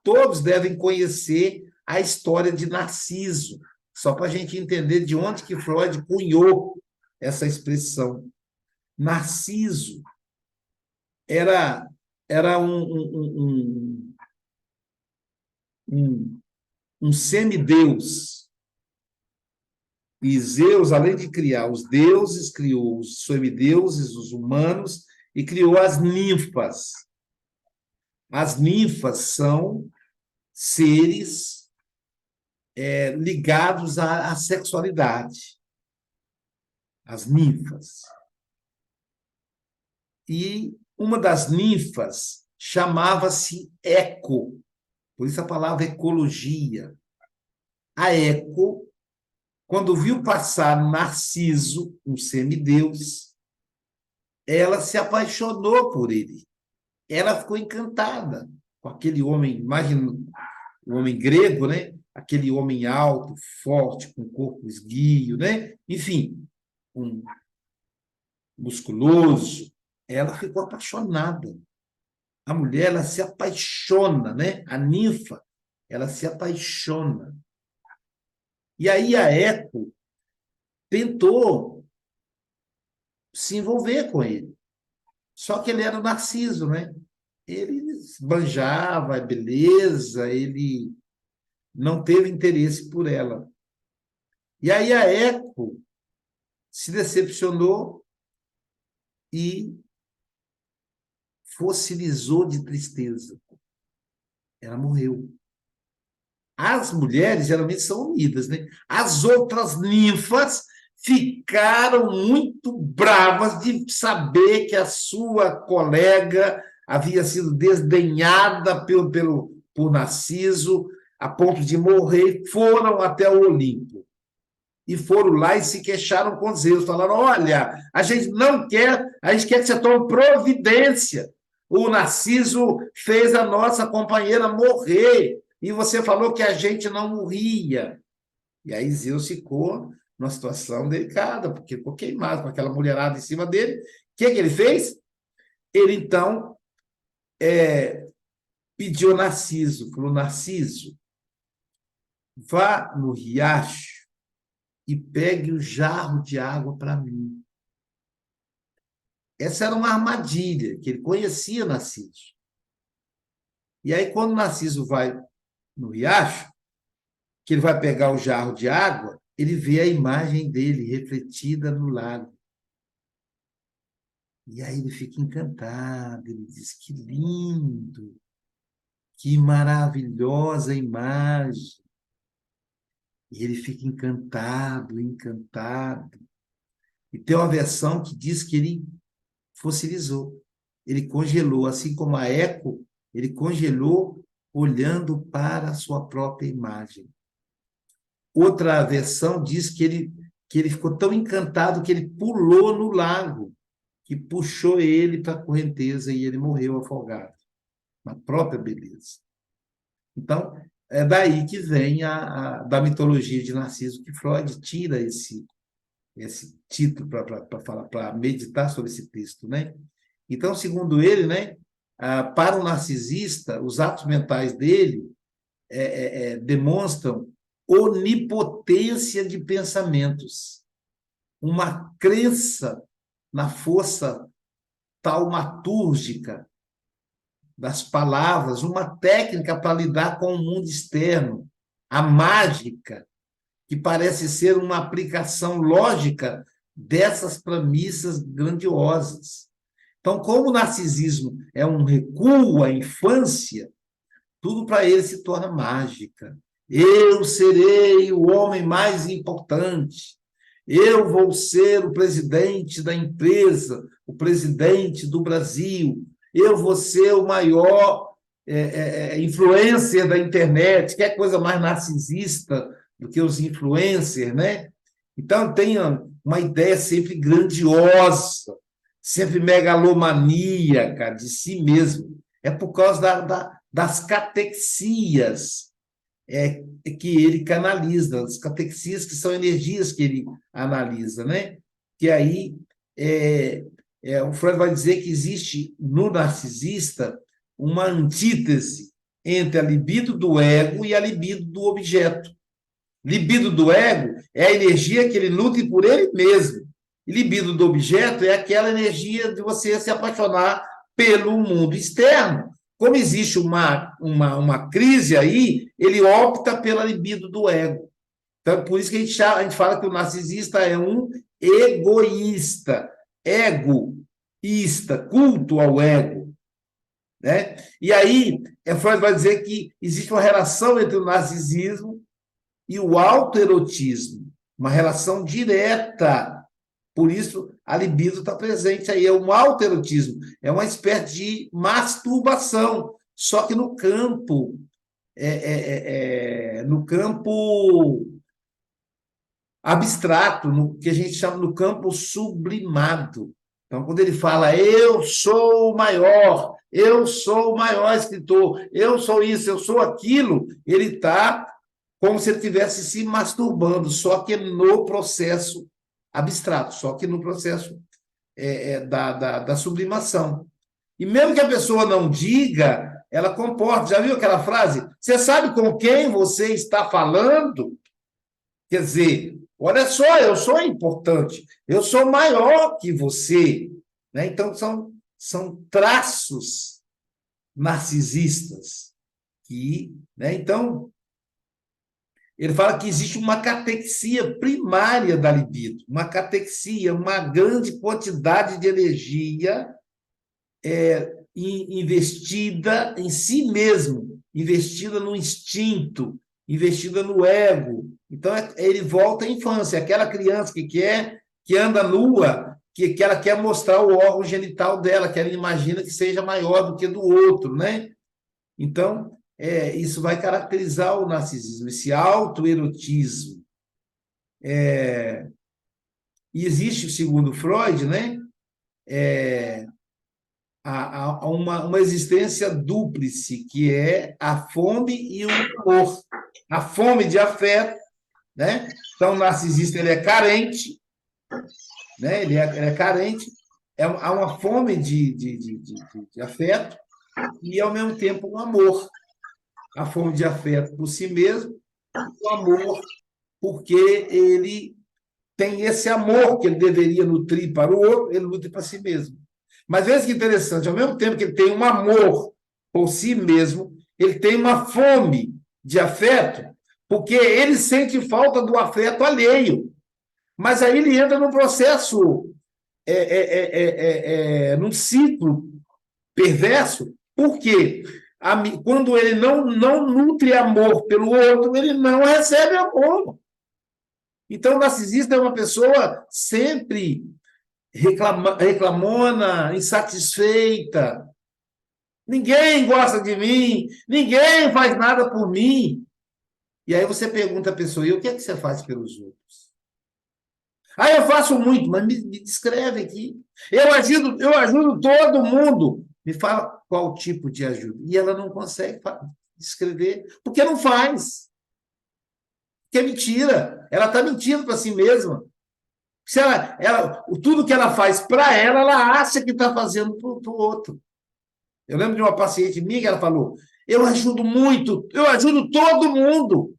todos devem conhecer a história de Narciso, só para a gente entender de onde que Freud cunhou essa expressão. Narciso era um semideus. E Zeus, além de criar os deuses, criou os semideuses, os humanos, e criou as ninfas. As ninfas são seres ligados à sexualidade. As ninfas. E uma das ninfas chamava-se Eco, por isso a palavra ecologia. A Eco, quando viu passar Narciso, um semideus, ela se apaixonou por ele. Ela ficou encantada com aquele homem, imagina, o homem grego, né? Aquele homem alto, forte, com corpo esguio, né? Enfim, um musculoso. Ela ficou apaixonada. A mulher, ela se apaixona, né? A ninfa, ela se apaixona. E aí a Eco tentou se envolver com ele. Só que ele era o Narciso, né? Ele esbanjava a beleza, ele não teve interesse por ela. E aí a Eco se decepcionou e fossilizou de tristeza. Ela morreu. As mulheres geralmente são unidas, né? As outras ninfas ficaram muito bravas de saber que a sua colega havia sido desdenhada por Narciso, a ponto de morrer, foram até o Olimpo. E foram lá e se queixaram com Zeus, falaram, olha, a gente não quer, a gente quer que você tome providência. O Narciso fez a nossa companheira morrer, e você falou que a gente não morria. E aí Zeus ficou numa situação delicada, porque ficou queimado com aquela mulherada em cima dele. O que ele fez? Ele, então, pediu a Narciso, falou, Narciso, vá no riacho e pegue o jarro de água para mim. Essa era uma armadilha, que ele conhecia Narciso. E aí, quando Narciso vai no riacho, que ele vai pegar o jarro de água, ele vê a imagem dele refletida no lago. E aí ele fica encantado, ele diz, que lindo, que maravilhosa imagem. E ele fica encantado, encantado. E tem uma versão que diz que ele fossilizou, ele congelou, assim como a Eco, ele congelou olhando para a sua própria imagem. Outra versão diz que ele ficou tão encantado que ele pulou no lago, que puxou ele para a correnteza e ele morreu afogado, na própria beleza. Então, é daí que vem da mitologia de Narciso, que Freud tira esse título para meditar sobre esse texto, né? Então, segundo ele, né, para o narcisista, os atos mentais dele demonstram onipotência de pensamentos, uma crença na força taumatúrgica das palavras, uma técnica para lidar com o mundo externo, a mágica, que parece ser uma aplicação lógica dessas premissas grandiosas. Então, como o narcisismo é um recuo à infância, tudo para ele se torna mágica. Eu serei o homem mais importante. Eu vou ser o presidente da empresa, o presidente do Brasil. Eu vou ser o maior influencer da internet. Que coisa mais narcisista do que os influencers, né? Então, tenha uma ideia sempre grandiosa, sempre megalomaníaca de si mesmo. É por causa das catexias que ele canaliza, as catexias que são energias que ele analisa, né? Que aí o Freud vai dizer que existe no narcisista uma antítese entre a libido do ego e a libido do objeto. Libido do ego é a energia que ele nutre por ele mesmo. E libido do objeto é aquela energia de você se apaixonar pelo mundo externo. Como existe uma crise aí, ele opta pela libido do ego. Então, por isso que a gente fala que o narcisista é um egoísta, egoísta, culto ao ego. Né? E aí, Freud vai dizer que existe uma relação entre o narcisismo e o autoerotismo, uma relação direta. Por isso, a libido está presente aí. É um autoerotismo, é uma espécie de masturbação, só que no campo, no campo abstrato, no que a gente chama no campo sublimado. Então, quando ele fala, eu sou o maior escritor, eu sou isso, eu sou aquilo, ele está como se ele estivesse se masturbando, só que no processo abstrato, só que no processo da sublimação. E mesmo que a pessoa não diga, ela comporta. Já viu aquela frase? Você sabe com quem você está falando? Quer dizer, olha só, eu sou importante, eu sou maior que você. Né? Então, são traços narcisistas. Né? Então, ele fala que existe uma catexia primária da libido, uma catexia, uma grande quantidade de energia investida em si mesmo, investida no instinto, investida no ego. Então, ele volta à infância, aquela criança que anda nua, que ela quer mostrar o órgão genital dela, que ela imagina que seja maior do que do outro, né? Então, isso vai caracterizar o narcisismo, esse autoerotismo. E existe, segundo Freud, né, uma existência dúplice, que é a fome e o amor. A fome de afeto, né? Então, o narcisista ele é carente, né? Ele é carente, há uma fome de afeto e, ao mesmo tempo, um amor. A fome de afeto por si mesmo, o amor, porque ele tem esse amor que ele deveria nutrir para o outro, ele nutre para si mesmo. Mas veja que interessante, ao mesmo tempo que ele tem um amor por si mesmo, ele tem uma fome de afeto, porque ele sente falta do afeto alheio. Mas aí ele entra num processo, num ciclo perverso. Por quê? Quando ele não nutre amor pelo outro, ele não recebe amor. Então, o narcisista é uma pessoa sempre reclamona, insatisfeita. Ninguém gosta de mim, ninguém faz nada por mim. E aí você pergunta à pessoa, e o que é que você faz pelos outros? Eu faço muito, mas me descreve aqui. Eu ajudo todo mundo. Me fala qual tipo de ajuda. E ela não consegue descrever, porque não faz. Porque é mentira. Ela está mentindo para si mesma. Se tudo que ela faz para ela, ela acha que está fazendo para o outro. Eu lembro de uma paciente minha que ela falou, eu ajudo muito, eu ajudo todo mundo.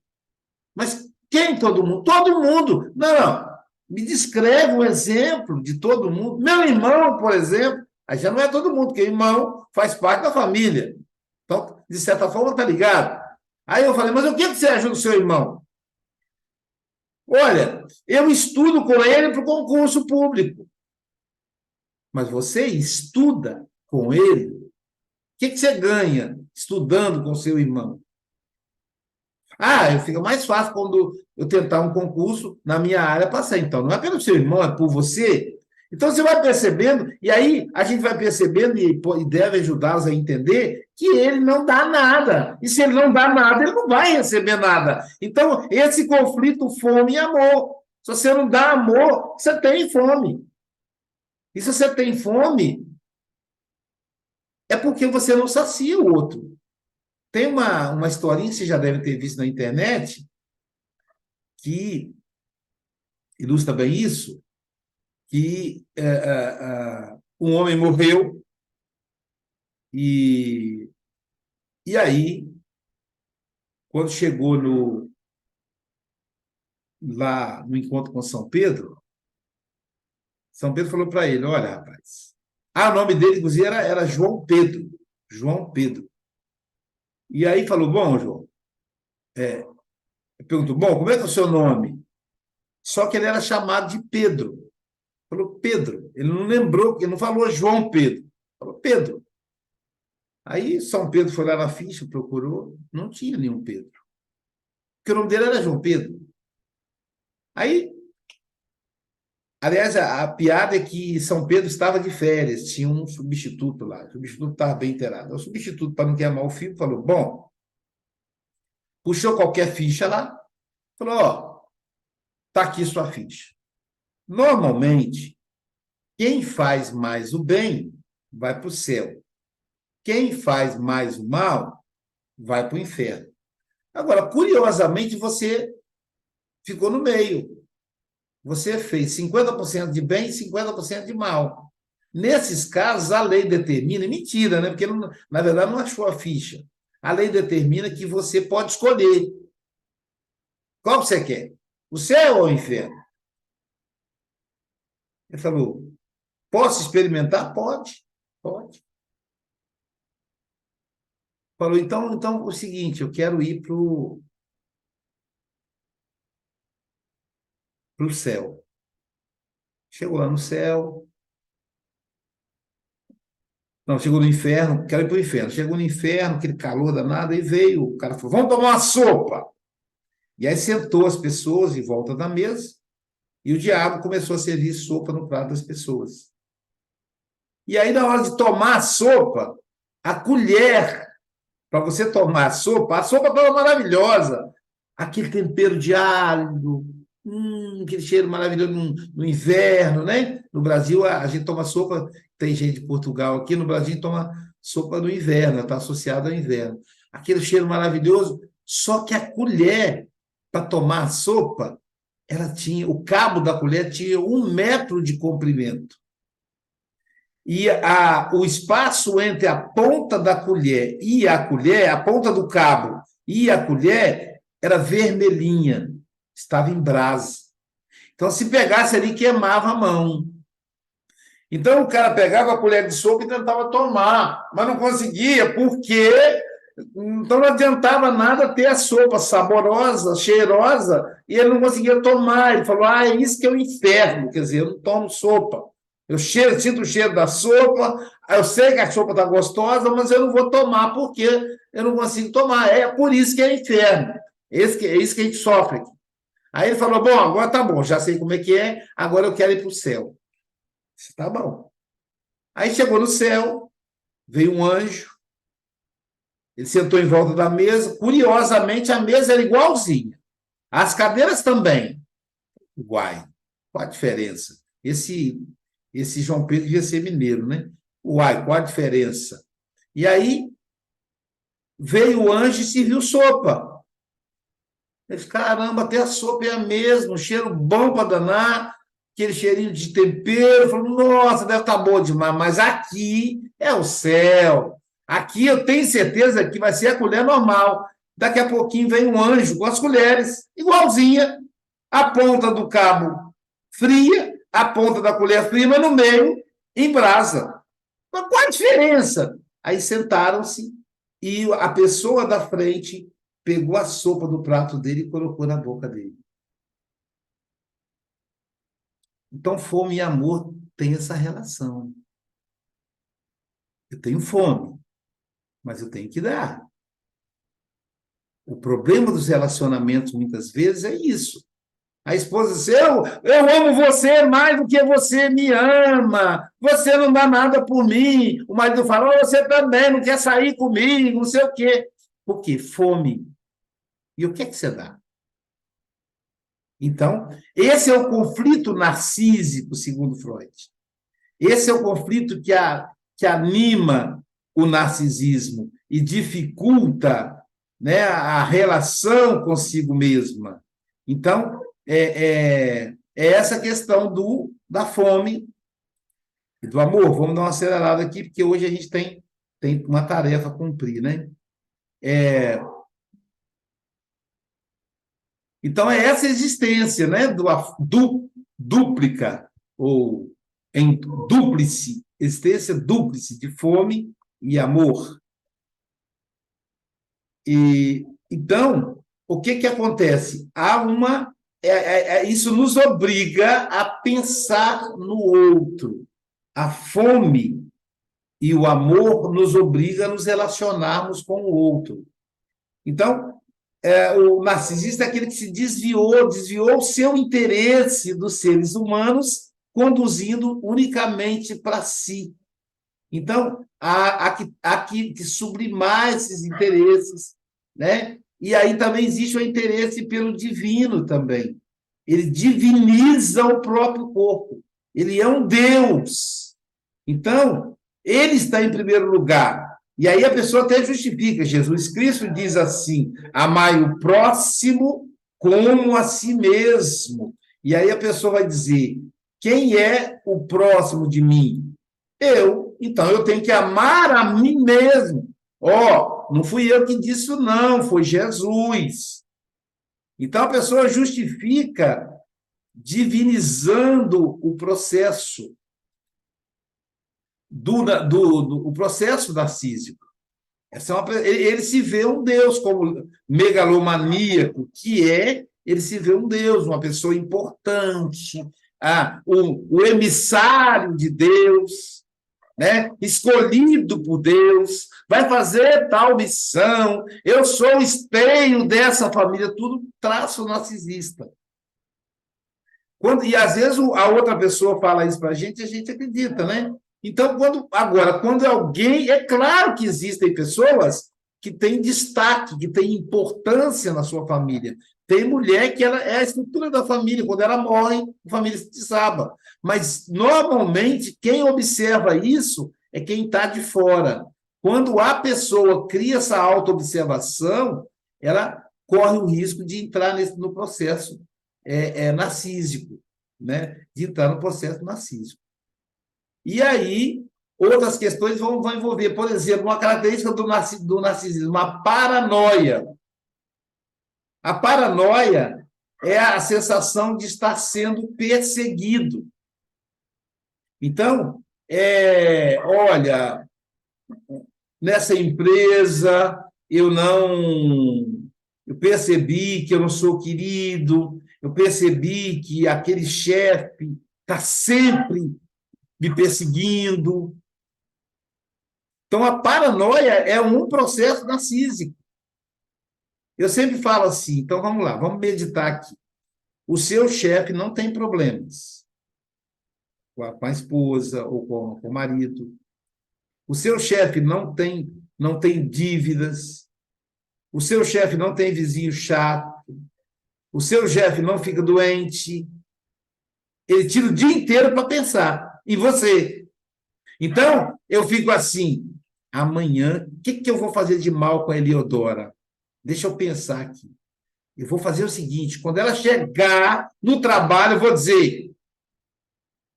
Mas quem todo mundo? Todo mundo. Não. Me descreve um exemplo de todo mundo. Meu irmão, por exemplo, aí já não é todo mundo, porque irmão faz parte da família. Então, de certa forma, está ligado. Aí eu falei, mas o que você ajuda o seu irmão? Olha, eu estudo com ele para o concurso público. Mas você estuda com ele? O que você ganha estudando com seu irmão? Fica mais fácil quando eu tentar um concurso na minha área passar. Então, não é pelo seu irmão, é por você. Então, você vai percebendo, e aí a gente vai percebendo e deve ajudá-los a entender que ele não dá nada. E se ele não dá nada, ele não vai receber nada. Então, esse conflito fome e amor. Se você não dá amor, você tem fome. E se você tem fome, é porque você não sacia o outro. Tem uma historinha que você já deve ter visto na internet, que ilustra bem isso, que um homem morreu e aí, quando chegou lá no encontro com São Pedro falou para ele, olha, rapaz, o nome dele, inclusive, era João Pedro. João Pedro. E aí falou, bom, João, perguntou, bom, como é que é o seu nome? Só que ele era chamado de Pedro. Falou Pedro. Ele não lembrou, ele não falou João Pedro. Falou Pedro. Aí São Pedro foi lá na ficha, procurou, não tinha nenhum Pedro. Porque o nome dele era João Pedro. Aí, aliás, a piada é que São Pedro estava de férias, tinha um substituto lá. O substituto estava bem inteirado. O substituto, para não queimar o filho, falou, bom, puxou qualquer ficha lá, falou, ó, tá aqui sua ficha. Normalmente, quem faz mais o bem vai para o céu. Quem faz mais o mal vai para o inferno. Agora, curiosamente, você ficou no meio. Você fez 50% de bem e 50% de mal. Nesses casos, a lei determina, mentira, né? Porque, na verdade, não achou a ficha. A lei determina que você pode escolher. Qual você quer? O céu ou o inferno? Ele falou, posso experimentar? Pode, pode. Falou, então o seguinte, eu quero ir para o céu. Chegou lá no céu. Não, chegou no inferno, quero ir para o inferno. Chegou no inferno, aquele calor danado, e veio. O cara falou, vamos tomar uma sopa. E aí sentou as pessoas em volta da mesa, e o diabo começou a servir sopa no prato das pessoas. E aí, na hora de tomar a sopa, a colher, para você tomar a sopa estava maravilhosa. Aquele tempero de alho, aquele cheiro maravilhoso no inverno, né? No Brasil, a gente toma sopa, tem gente de Portugal aqui, no Brasil toma sopa no inverno, está associada ao inverno. Aquele cheiro maravilhoso, só que a colher para tomar a sopa, o cabo da colher tinha 1 metro de comprimento. E o espaço entre a ponta da colher e a colher, a ponta do cabo e a colher, era vermelhinha, estava em brasa. Então, se pegasse ali, queimava a mão. Então, o cara pegava a colher de sopa e tentava tomar, mas não conseguia, porque então não adiantava nada ter a sopa saborosa, cheirosa, e ele não conseguia tomar. Ele falou, é isso que é o inferno, quer dizer, eu não tomo sopa. Eu sinto o cheiro da sopa, eu sei que a sopa está gostosa, mas eu não vou tomar porque eu não consigo tomar. É por isso que é inferno. É isso que a gente sofre aqui. Aí ele falou, bom, agora tá bom, já sei como é que é, agora eu quero ir para o céu. Tá bom. Aí chegou no céu, veio um anjo, ele sentou em volta da mesa, curiosamente a mesa era igualzinha. As cadeiras também. Uai, qual a diferença? Esse João Pedro devia ser mineiro, né? Uai, qual a diferença? E aí veio o anjo e serviu sopa. Ele disse, caramba, até a sopa é a mesma, um cheiro bom para danar, aquele cheirinho de tempero. Falei, nossa, deve estar bom demais, mas aqui é o céu. Aqui eu tenho certeza que vai ser a colher normal. Daqui a pouquinho vem um anjo com as colheres, igualzinha. A ponta do cabo fria, a ponta da colher fria, mas no meio, em brasa. Mas qual a diferença? Aí sentaram-se e a pessoa da frente pegou a sopa do prato dele e colocou na boca dele. Então, fome e amor têm essa relação. Eu tenho fome, mas eu tenho que dar. O problema dos relacionamentos, muitas vezes, é isso. A esposa diz, eu amo você mais do que você me ama. Você não dá nada por mim. O marido fala, você também não quer sair comigo, não sei o quê. Por quê? Fome. E o que é que você dá? Então, esse é o conflito narcísico, segundo Freud. Esse é o conflito que anima o narcisismo e dificulta, né, a relação consigo mesma. Então, é essa questão da fome e do amor. Vamos dar uma acelerada aqui, porque hoje a gente tem uma tarefa a cumprir, né? Então, é essa existência, né, do dúplica, ou em dúplice, existência dúplice de fome e amor. E, então, o que acontece? Isso nos obriga a pensar no outro. A fome e o amor nos obriga a nos relacionarmos com o outro. Então, o narcisista é aquele que se desviou o seu interesse dos seres humanos, conduzindo unicamente para si. Então, há que sublimar esses interesses, né? E aí também existe o interesse pelo divino também. Ele diviniza o próprio corpo. Ele é um Deus. Então, ele está em primeiro lugar. E aí a pessoa até justifica. Jesus Cristo diz assim, amai o próximo como a si mesmo. E aí a pessoa vai dizer, quem é o próximo de mim? Eu. Então, eu tenho que amar a mim mesmo. Não fui eu que disse isso, não, foi Jesus. Então, a pessoa justifica divinizando o processo o processo narcísico. Ele se vê um Deus, como megalomaníaco que ele se vê um Deus, uma pessoa importante, o emissário de Deus, né? Escolhido por Deus, vai fazer tal missão, eu sou o esteio dessa família, tudo traço narcisista. E às vezes a outra pessoa fala isso para a gente acredita, né? Então, quando alguém... É claro que existem pessoas que têm destaque, que têm importância na sua família. Tem mulher que ela é a estrutura da família. Quando ela morre, a família se desaba. Mas, normalmente, quem observa isso é quem está de fora. Quando a pessoa cria essa autoobservação, ela corre o risco de entrar no processo narcísico, né? De entrar no processo narcísico. E aí, outras questões vão envolver, por exemplo, uma característica do narcisismo, a paranoia. A paranoia é a sensação de estar sendo perseguido. Então, olha, nessa empresa eu percebi que eu não sou querido, eu percebi que aquele chefe está sempre me perseguindo. Então, a paranoia é um processo narcísico. Eu sempre falo assim, então vamos lá, vamos meditar aqui. O seu chefe não tem problemas com a esposa ou com o marido. O seu chefe não tem dívidas. O seu chefe não tem vizinho chato. O seu chefe não fica doente. Ele tira o dia inteiro para pensar. E você? Então, eu fico assim, amanhã, o que eu vou fazer de mal com a Eliodora? Deixa eu pensar aqui. Eu vou fazer o seguinte, quando ela chegar no trabalho, eu vou dizer,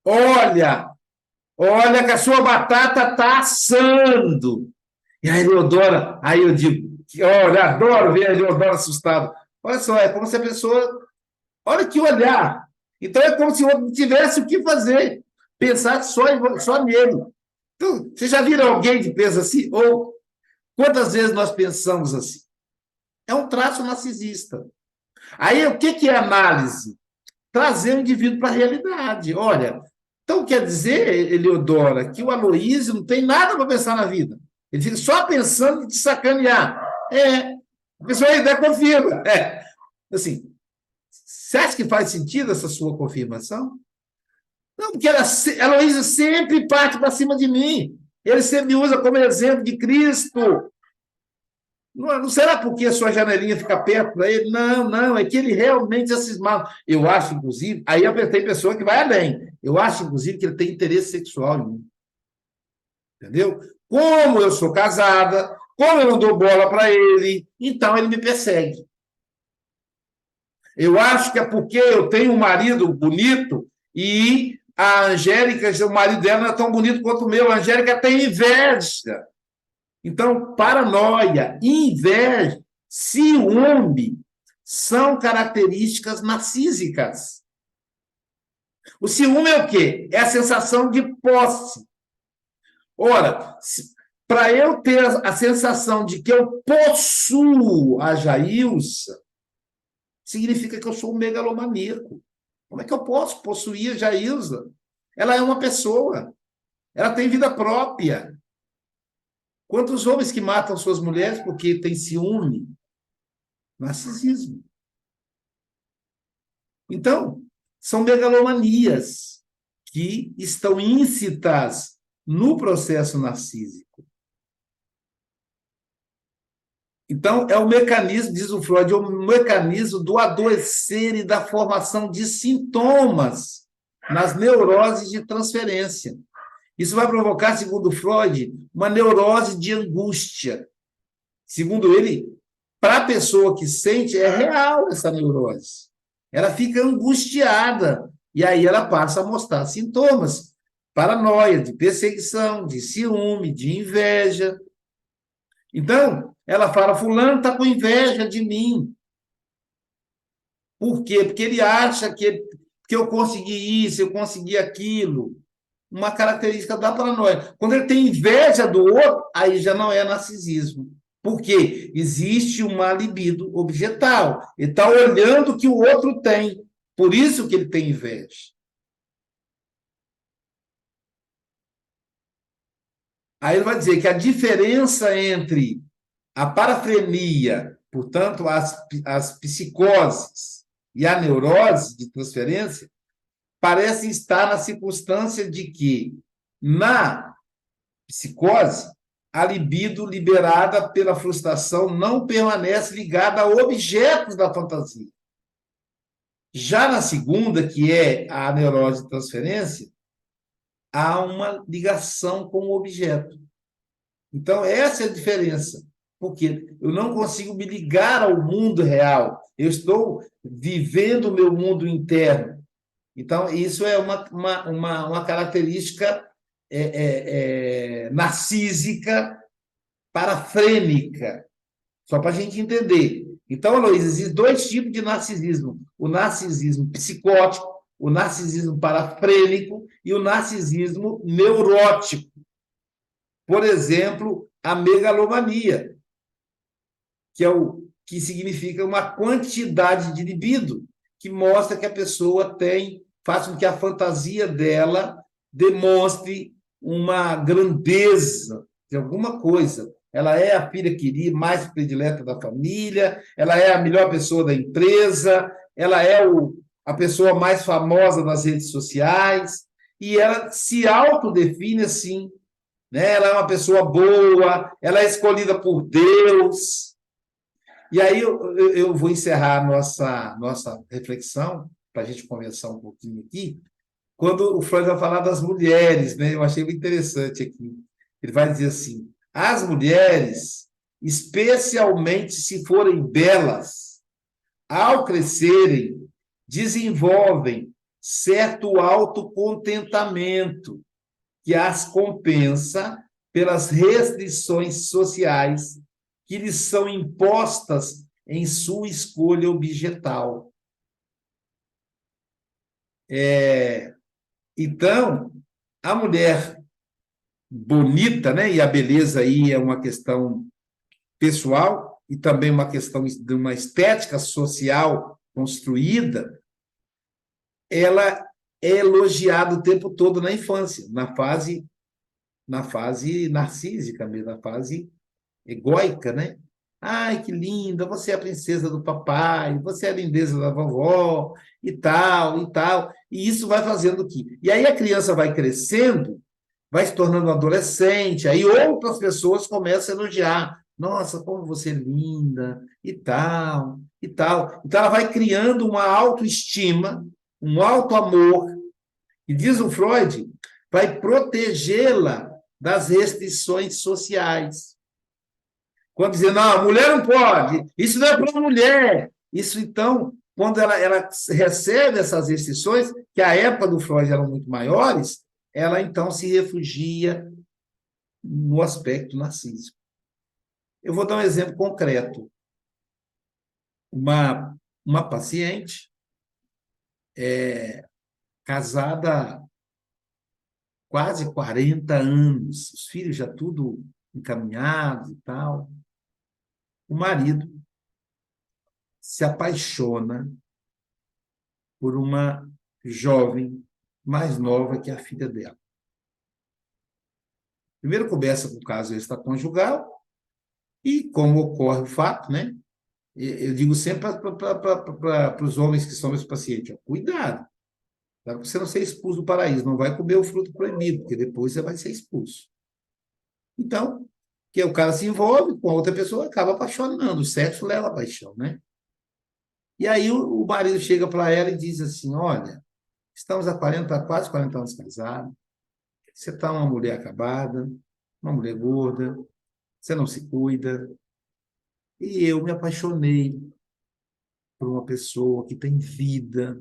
olha que a sua batata está assando. E a Eliodora, aí eu digo, olha, adoro ver a Eliodora assustada. Olha só, é como se a pessoa... Olha que olhar. Então, é como se o outro não tivesse o que fazer, pensar só nele. Então, você já viram alguém que pensa assim? Ou quantas vezes nós pensamos assim? É um traço narcisista. Aí, o que é análise? Trazer o indivíduo para a realidade. Olha, então quer dizer, Eleodora, que o Aloísio não tem nada para pensar na vida. Ele fica só pensando em te sacanear. A pessoa ainda confirma. Assim, você acha que faz sentido essa sua confirmação? Não, porque a Aloísio sempre parte para cima de mim. Ele sempre me usa como exemplo de Cristo. Não será porque a sua janelinha fica perto para ele? Não, não, é que ele realmente é cismado. Eu acho, inclusive, aí tem pessoa que vai além. Eu acho, inclusive, que ele tem interesse sexual em mim. Entendeu? Como eu sou casada, como eu não dou bola para ele, então ele me persegue. Eu acho que é porque eu tenho um marido bonito e a Angélica, o marido dela não é tão bonito quanto o meu. A Angélica tem inveja. Então, paranoia, inveja, ciúme são características narcísicas. O ciúme é o quê? É a sensação de posse. Ora, para eu ter a sensação de que eu possuo a Jailson, significa que eu sou um megalomaníaco. Como é que eu posso possuir a Jailson? Ela é uma pessoa. Ela tem vida própria. Quantos homens que matam suas mulheres porque têm ciúme? Narcisismo. Então, são megalomanias que estão íncitas no processo narcísico. Então, é o mecanismo, diz o Freud, é o mecanismo do adoecer e da formação de sintomas nas neuroses de transferência. Isso vai provocar, segundo Freud, uma neurose de angústia. Segundo ele, para a pessoa que sente, é real essa neurose. Ela fica angustiada, e aí ela passa a mostrar sintomas: paranoia, de perseguição, de ciúme, de inveja. Então, ela fala, fulano está com inveja de mim. Por quê? Porque ele acha que eu consegui isso, eu consegui aquilo. Uma característica da paranoia. Quando ele tem inveja do outro, aí já não é narcisismo. Por quê? Existe uma libido objetal. Ele está olhando o que o outro tem. Por isso que ele tem inveja. Aí ele vai dizer que a diferença entre a parafrenia, portanto, as psicoses e a neurose de transferência, parece estar na circunstância de que, na psicose, a libido liberada pela frustração não permanece ligada a objetos da fantasia. Já na segunda, que é a neurose de transferência, há uma ligação com o objeto. Então, essa é a diferença, porque eu não consigo me ligar ao mundo real, eu estou vivendo o meu mundo interno. Então, isso é uma característica narcísica, parafrênica, só para a gente entender. Então, Aloysio, existem dois tipos de narcisismo: o narcisismo psicótico, o narcisismo parafrênico e o narcisismo neurótico. Por exemplo, a megalomania, que significa uma quantidade de libido, que mostra que a pessoa faz com que a fantasia dela demonstre uma grandeza de alguma coisa. Ela é a filha querida, mais predileta da família, ela é a melhor pessoa da empresa, ela é a pessoa mais famosa nas redes sociais, e ela se autodefine assim, né? Ela é uma pessoa boa, ela é escolhida por Deus. E aí eu vou encerrar a nossa reflexão, para a gente conversar um pouquinho aqui, quando o Freud vai falar das mulheres, né? Eu achei muito interessante aqui. Ele vai dizer assim: as mulheres, especialmente se forem belas, ao crescerem, desenvolvem certo autocontentamento que as compensa pelas restrições sociais que lhes são impostas em sua escolha objetal. Então, a mulher bonita, né? E a beleza aí é uma questão pessoal e também uma questão de uma estética social construída, ela é elogiada o tempo todo na infância, na fase narcísica mesmo, na fase egóica, né? Ai, que linda, você é a princesa do papai, você é a lindeza da vovó, e tal, e tal. E isso vai fazendo o quê? E aí a criança vai crescendo, vai se tornando um adolescente, aí outras pessoas começam a elogiar. Nossa, como você é linda, e tal, e tal. Então ela vai criando uma autoestima, um auto-amor, e diz o Freud, vai protegê-la das restrições sociais. Quando dizem, não, a mulher não pode, isso não é para mulher. Isso, então, quando ela recebe essas restrições, que a época do Freud eram muito maiores, ela então se refugia no aspecto narcísico. Eu vou dar um exemplo concreto. Uma paciente casada há quase 40 anos, os filhos já tudo encaminhados e tal. O marido se apaixona por uma jovem mais nova que a filha dela. Primeiro começa com o caso extraconjugal e, como ocorre o fato, né? Eu digo sempre para os homens que são meus pacientes, ó, cuidado, para você não ser expulso do paraíso, não vai comer o fruto proibido, porque depois você vai ser expulso. Então, que o cara se envolve com a outra pessoa, acaba apaixonando, o sexo leva a paixão, né? E aí o marido chega para ela e diz assim, olha, estamos há quase 40 anos casados, você está uma mulher acabada, uma mulher gorda, você não se cuida, e eu me apaixonei por uma pessoa que tem vida,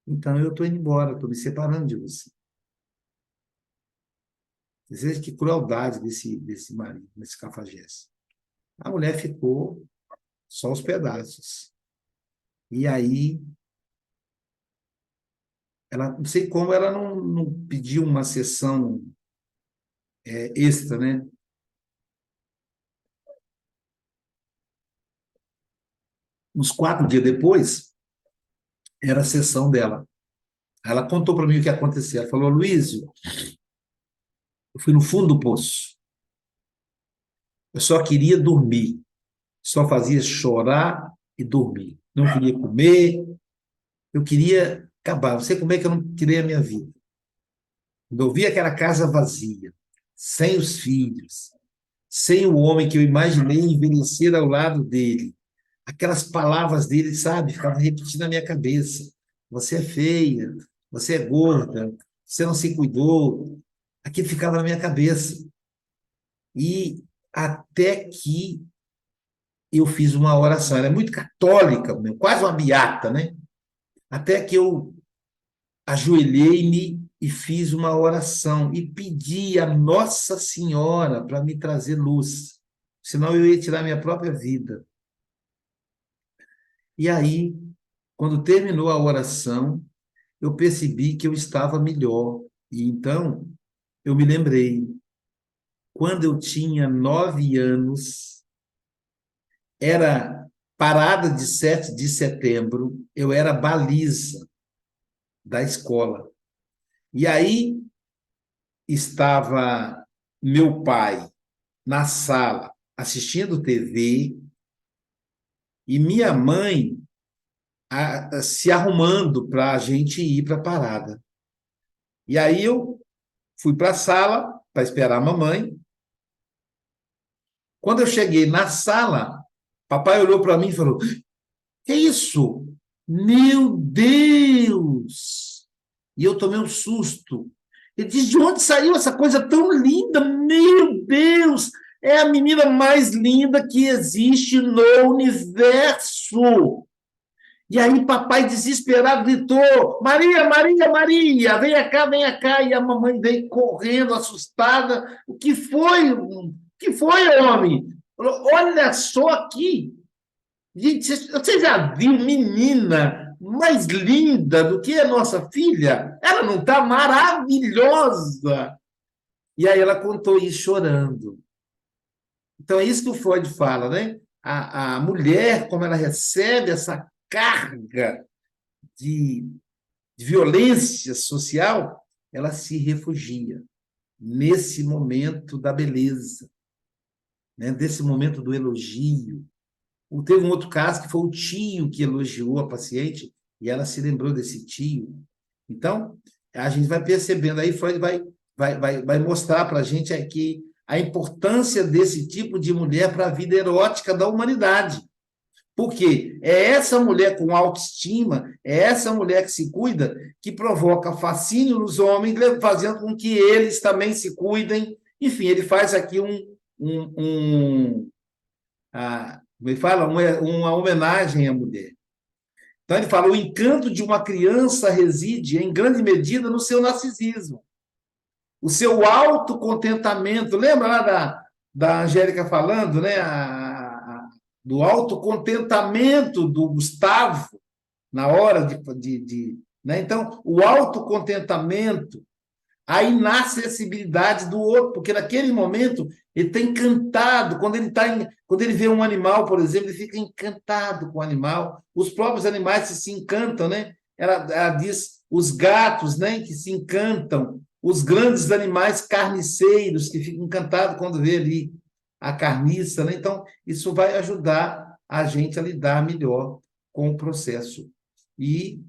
então eu estou indo embora, estou me separando de você. Você veja que crueldade desse marido, desse cafajeste. A mulher ficou só os pedaços. E aí, ela, não sei como ela não pediu uma sessão extra, né? Uns 4 dias depois, era a sessão dela. Ela contou para mim o que aconteceu. Ela falou, Luísio, eu fui no fundo do poço. Eu só queria dormir. Só fazia chorar e dormir. Não queria comer. Eu queria acabar. Não sei como é que eu não tirei a minha vida. Quando eu vi aquela casa vazia, sem os filhos, sem o homem que eu imaginei envelhecer ao lado dele, aquelas palavras dele, sabe, ficavam repetindo na minha cabeça. Você é feia, você é gorda, você não se cuidou. Aquilo ficava na minha cabeça. E até que eu fiz uma oração. Ela é muito católica, quase uma beata, né? Até que eu ajoelhei-me e fiz uma oração e pedi a Nossa Senhora para me trazer luz, senão eu ia tirar minha própria vida. E aí, quando terminou a oração, eu percebi que eu estava melhor. E então, eu me lembrei, quando eu tinha 9 anos, era parada de 7 de setembro, eu era baliza da escola. E aí estava meu pai na sala assistindo TV e minha mãe se arrumando para a gente ir para a parada. E aí eu fui para a sala para esperar a mamãe. Quando eu cheguei na sala, papai olhou para mim e falou: que é isso? Meu Deus! E eu tomei um susto. Ele disse: de onde saiu essa coisa tão linda? Meu Deus! É a menina mais linda que existe no universo. E aí papai desesperado gritou: Maria, Maria, Maria, venha cá, venha cá. E a mamãe veio correndo, assustada. O que foi? O que foi, homem? Falou: olha só aqui. Gente, você já viu menina mais linda do que a nossa filha? Ela não está maravilhosa? E aí ela contou isso chorando. Então, é isso que o Freud fala, né? A mulher, como ela recebe essa carga de violência social, ela se refugia nesse momento da beleza, né? Desse momento do elogio. Teve um outro caso que foi o tio que elogiou a paciente e ela se lembrou desse tio. Então, a gente vai percebendo aí, Freud vai mostrar para a gente aqui a importância desse tipo de mulher para a vida erótica da humanidade. Porque é essa mulher com autoestima, é essa mulher que se cuida, que provoca fascínio nos homens, fazendo com que eles também se cuidem. Enfim, ele faz aqui me fala, uma homenagem à mulher. Então, ele fala: o encanto de uma criança reside, em grande medida, no seu narcisismo, o seu autocontentamento. Lembra lá da Angélica falando, né? Do autocontentamento do Gustavo, na hora né? Então, o autocontentamento, a inacessibilidade do outro, porque naquele momento ele está encantado. Quando ele vê um animal, por exemplo, ele fica encantado com o animal. Os próprios animais se encantam, né? Ela diz os gatos, né, que se encantam, os grandes animais carniceiros que ficam encantados quando vê ali a carniça, né? Então, isso vai ajudar a gente a lidar melhor com o processo. E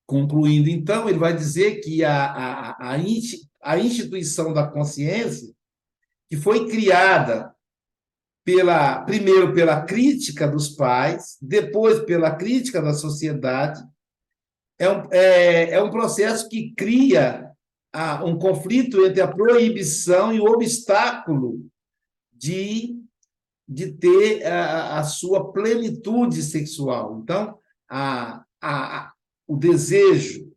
concluindo, então, ele vai dizer que a instituição da consciência, que foi criada primeiro pela crítica dos pais, depois pela crítica da sociedade, é um processo que cria um conflito entre a proibição e o obstáculo de ter a sua plenitude sexual. Então, o desejo,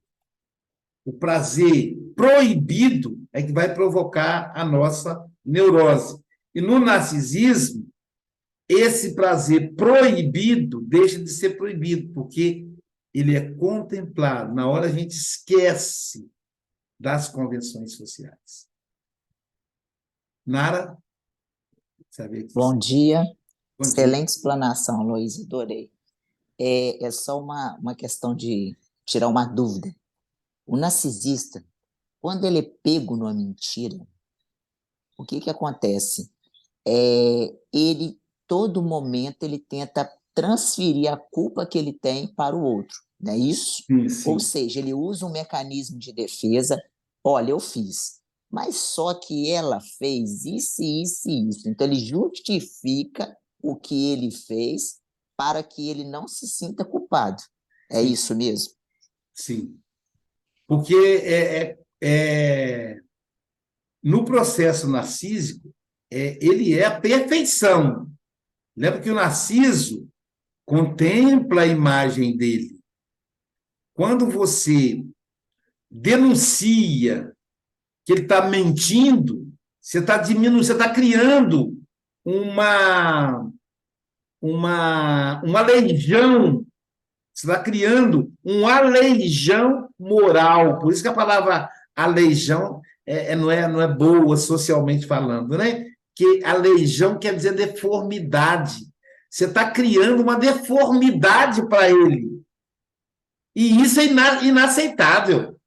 o prazer proibido é que vai provocar a nossa neurose. E no narcisismo, esse prazer proibido deixa de ser proibido, porque ele é contemplado. Na hora a gente esquece das convenções sociais. Nara? Bom dia. Bom Excelente explanação, Luiz, adorei. É só uma questão de tirar uma dúvida. O narcisista, quando ele é pego numa mentira, o que acontece? Ele, todo momento, ele tenta transferir a culpa que ele tem para o outro, não é isso? Sim. Ou seja, ele usa um mecanismo de defesa. Olha, eu fiz, mas só que ela fez isso, isso e isso. Então, ele justifica o que ele fez para que ele não se sinta culpado. É Sim. isso mesmo? Sim. Porque no processo narcísico, ele é a perfeição. Lembra que o Narciso contempla a imagem dele. Quando você denuncia que ele está mentindo, você está diminuindo, você está criando uma legião, você está criando um aleijão moral. Por isso que a palavra aleijão não é boa socialmente falando, né? Que aleijão quer dizer deformidade. Você está criando uma deformidade para ele. E isso é inaceitável,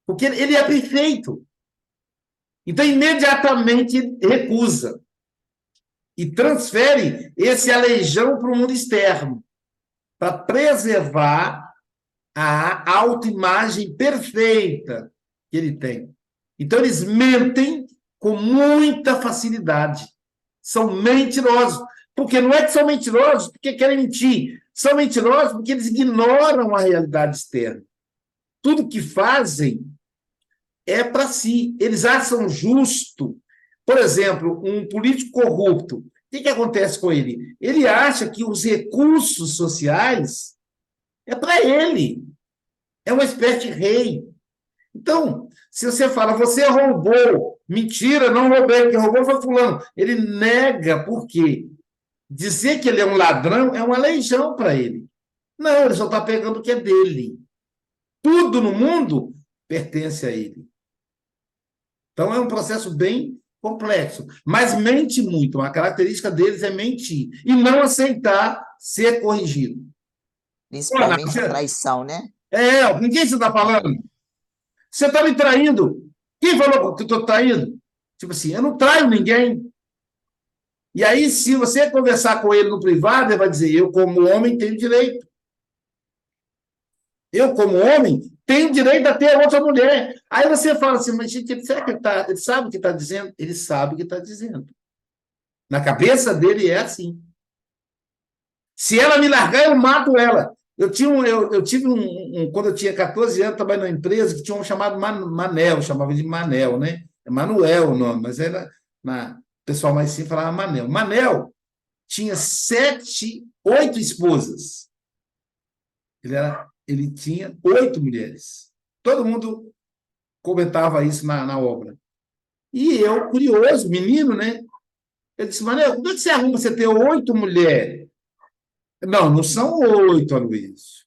porque ele é perfeito. Então, imediatamente recusa e transfere esse aleijão para o mundo externo, para preservar a autoimagem perfeita que ele tem. Então, eles mentem com muita facilidade. São mentirosos. Porque não é que são mentirosos porque querem mentir. São mentirosos porque eles ignoram a realidade externa. Tudo que fazem é para si. Eles acham justo. Por exemplo, um político corrupto. O que acontece com ele? Ele acha que os recursos sociais é para ele. É uma espécie de rei. Então, se você fala, você roubou, mentira, não roubei, quem roubou foi fulano. Ele nega, por quê? Dizer que ele é um ladrão é uma legião para ele. Não, ele só está pegando o que é dele. Tudo no mundo pertence a ele. Então, é um processo bem complexo. Mas mente muito. Uma característica deles é mentir. E não aceitar ser corrigido. Pô, Principalmente a você... traição, né? com quem você está falando? Você está me traindo. Quem falou que eu estou traindo? Tipo assim, eu não traio ninguém. E aí, se você conversar com ele no privado, ele vai dizer, eu, como homem, tenho direito. Eu, como homem, tenho direito a ter outra mulher. Aí você fala assim, mas gente, será que ele sabe o que está dizendo? Ele sabe o que está dizendo. Na cabeça dele é assim. Se ela me largar, eu mato ela. Eu tive quando eu tinha 14 anos, trabalhei numa empresa que tinha um chamado Manel, chamava de Manel, né? É Manuel o nome, mas era, o pessoal mais simples falava Manel. Manel tinha 8 esposas. Ele tinha 8 mulheres. Todo mundo comentava isso na obra. E eu, curioso, menino, né? Eu disse, Manel, como é que você arruma você ter 8 mulheres? Não, não são 8, Aloysio.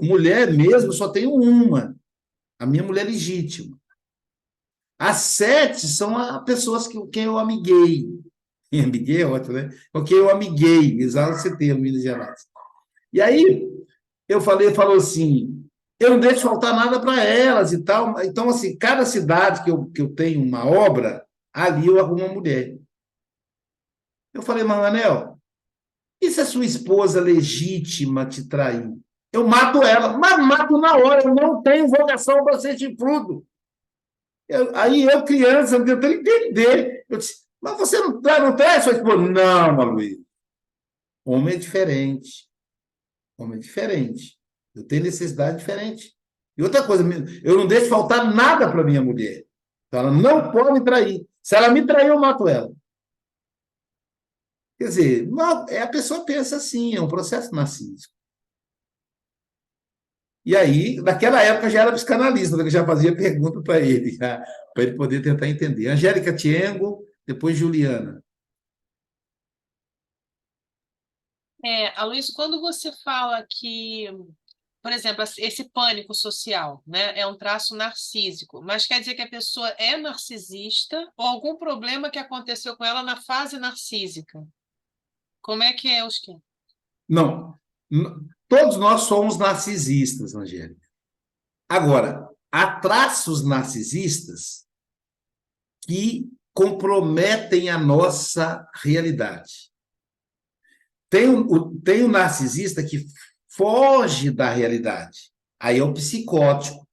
Mulher mesmo, eu só tenho uma. A minha mulher legítima. As 7 são as pessoas com quem eu amiguei. E amiguei é ótimo, né? Com quem eu amiguei, exato esse termo, Minas Gerais. E aí, falou assim, eu não deixo faltar nada para elas e tal. Então, assim, cada cidade que eu tenho uma obra, ali eu arrumo uma mulher. Eu falei, Manel, e se a sua esposa legítima te trair? Eu mato ela, mas mato na hora, eu não tenho vocação para ser chifrudo. Aí eu, criança, tentando entender. Eu disse, mas você não traz sua esposa? Não, Aloysio. Homem é diferente. Homem é diferente. Eu tenho necessidade diferente. E outra coisa, eu não deixo faltar nada para minha mulher. Ela não pode me trair. Se ela me trair, eu mato ela. Quer dizer, a pessoa pensa assim, é um processo narcísico. E aí, naquela época, já era psicanalista, eu já fazia pergunta para ele, para ele poder tentar entender. Angélica Tiengo, depois Juliana. Aloysio, quando você fala que, por exemplo, esse pânico social, né, é um traço narcísico, mas quer dizer que a pessoa é narcisista ou algum problema que aconteceu com ela na fase narcísica? Como é que é o esquema? Não, todos nós somos narcisistas, Angélica. Agora, há traços narcisistas que comprometem a nossa realidade. Tem o narcisista que foge da realidade. Aí é o psicótico.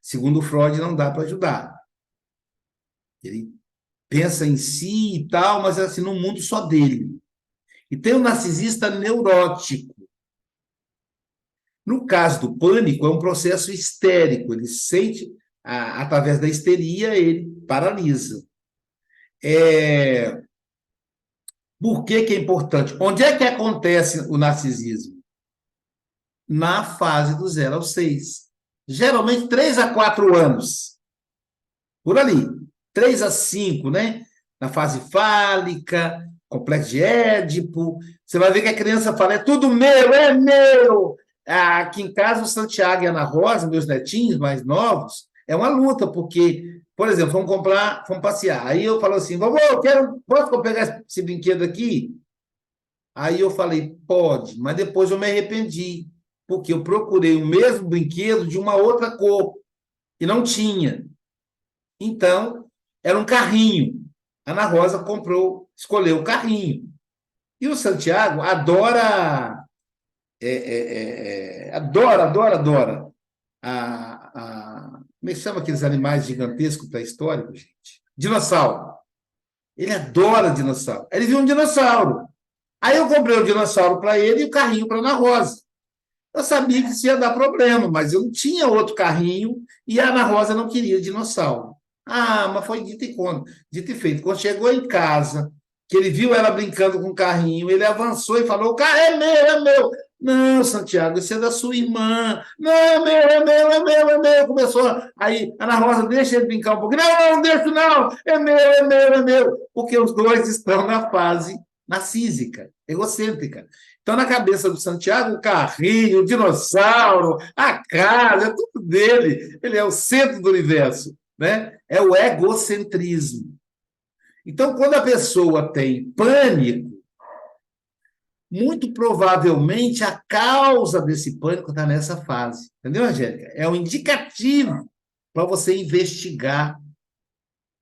Segundo Freud, não dá para ajudar. Ele pensa em si e tal, mas é assim, no mundo só dele. E tem o narcisista neurótico. No caso do pânico, é um processo histérico. Ele sente, através da histeria, ele paralisa. Por que é importante? Onde é que acontece o narcisismo? Na fase do 0 ao 6. Geralmente 3 a 4 anos. Por ali. 3 a 5, né? Na fase fálica, complexo de Édipo. Você vai ver que a criança fala, é tudo meu, é meu. Aqui em casa, o Santiago e a Ana Rosa, meus netinhos mais novos, é uma luta, porque, por exemplo, vamos passear. Aí eu falo assim, vovô, posso pegar esse brinquedo aqui? Aí eu falei, pode, mas depois eu me arrependi, porque eu procurei o mesmo brinquedo de uma outra cor, e não tinha. Então, era um carrinho. A Ana Rosa escolheu o carrinho. E o Santiago adora, adora. Como é que chama aqueles animais gigantescos pré-históricos, gente? Dinossauro. Ele adora dinossauro. Ele viu um dinossauro. Aí eu comprei o dinossauro para ele e o carrinho para a Ana Rosa. Eu sabia que isso ia dar problema, mas eu não tinha outro carrinho e a Ana Rosa não queria dinossauro. Mas foi dito e feito. Quando chegou em casa, que ele viu ela brincando com o carrinho, ele avançou e falou, o carro é meu, é meu. Não, Santiago, isso é da sua irmã. Não, é meu, é meu, é meu, é meu. Começou, aí Ana Rosa, deixa ele brincar um pouquinho. Não, não deixo não, é meu, é meu, é meu. Porque os dois estão na fase narcísica, egocêntrica. Então, na cabeça do Santiago, o carrinho, o dinossauro, a casa, é tudo dele. Ele é o centro do universo, né? É o egocentrismo. Então, quando a pessoa tem pânico, muito provavelmente a causa desse pânico está nessa fase. Entendeu, Angélica? É um indicativo para você investigar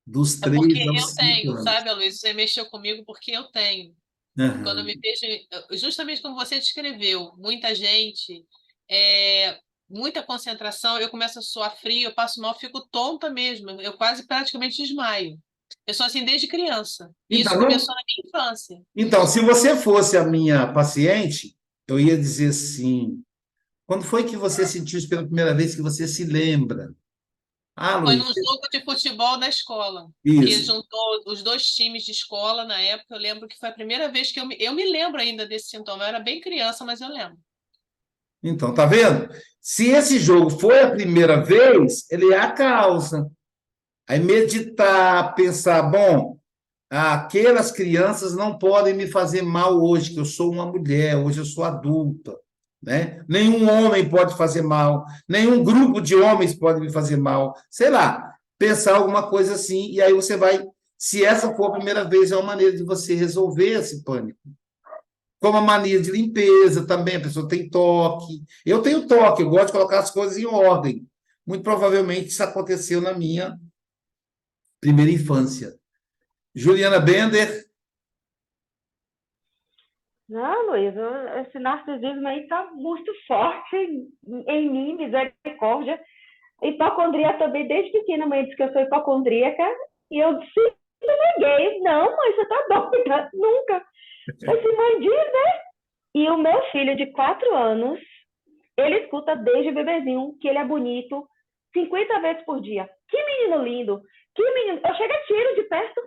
dos É porque 3 aos eu 5 tenho, anos. sabe, Luiz? Você mexeu comigo porque eu tenho. Quando eu Aham. me vejo, justamente como você descreveu, muita gente, muita concentração, eu começo a suar frio, eu passo mal, fico tonta mesmo, eu quase praticamente desmaio. Eu sou assim desde criança. E Então, isso começou na minha infância. então, se você fosse a minha paciente, eu ia dizer assim: quando foi que você sentiu isso pela primeira vez que você se lembra? Ah, Foi Luiz, num jogo de futebol da escola, que isso. juntou os dois times de escola na época. Eu lembro que foi a primeira vez que eu me lembro ainda desse sintoma. Eu era bem criança, mas eu lembro. Então, tá vendo? Se esse jogo foi a primeira vez, ele é a causa. Aí meditar, pensar, bom, aquelas crianças não podem me fazer mal hoje, que eu sou uma mulher, hoje eu sou adulta, né? Nenhum homem pode fazer mal, nenhum grupo de homens pode me fazer mal. Sei lá, pensar alguma coisa assim, e aí você vai, se essa for a primeira vez, é uma maneira de você resolver esse pânico. Como a mania de limpeza também, a pessoa tem toque. Eu tenho toque, eu gosto de colocar as coisas em ordem. Muito provavelmente isso aconteceu na minha primeira infância. Juliana Bender. Não, Luiz, esse narcisismo aí tá muito forte em mim, misericórdia. Hipocondria também, desde pequena, a mãe disse que eu sou hipocondríaca, e eu disse, neguei. Não, mãe, você tá doida? Nunca. Esse mãe diz, né? E o meu filho de 4 anos, ele escuta desde bebezinho que ele é bonito 50 vezes por dia. Que menino lindo! Que menino... Eu chego a tiro de perto.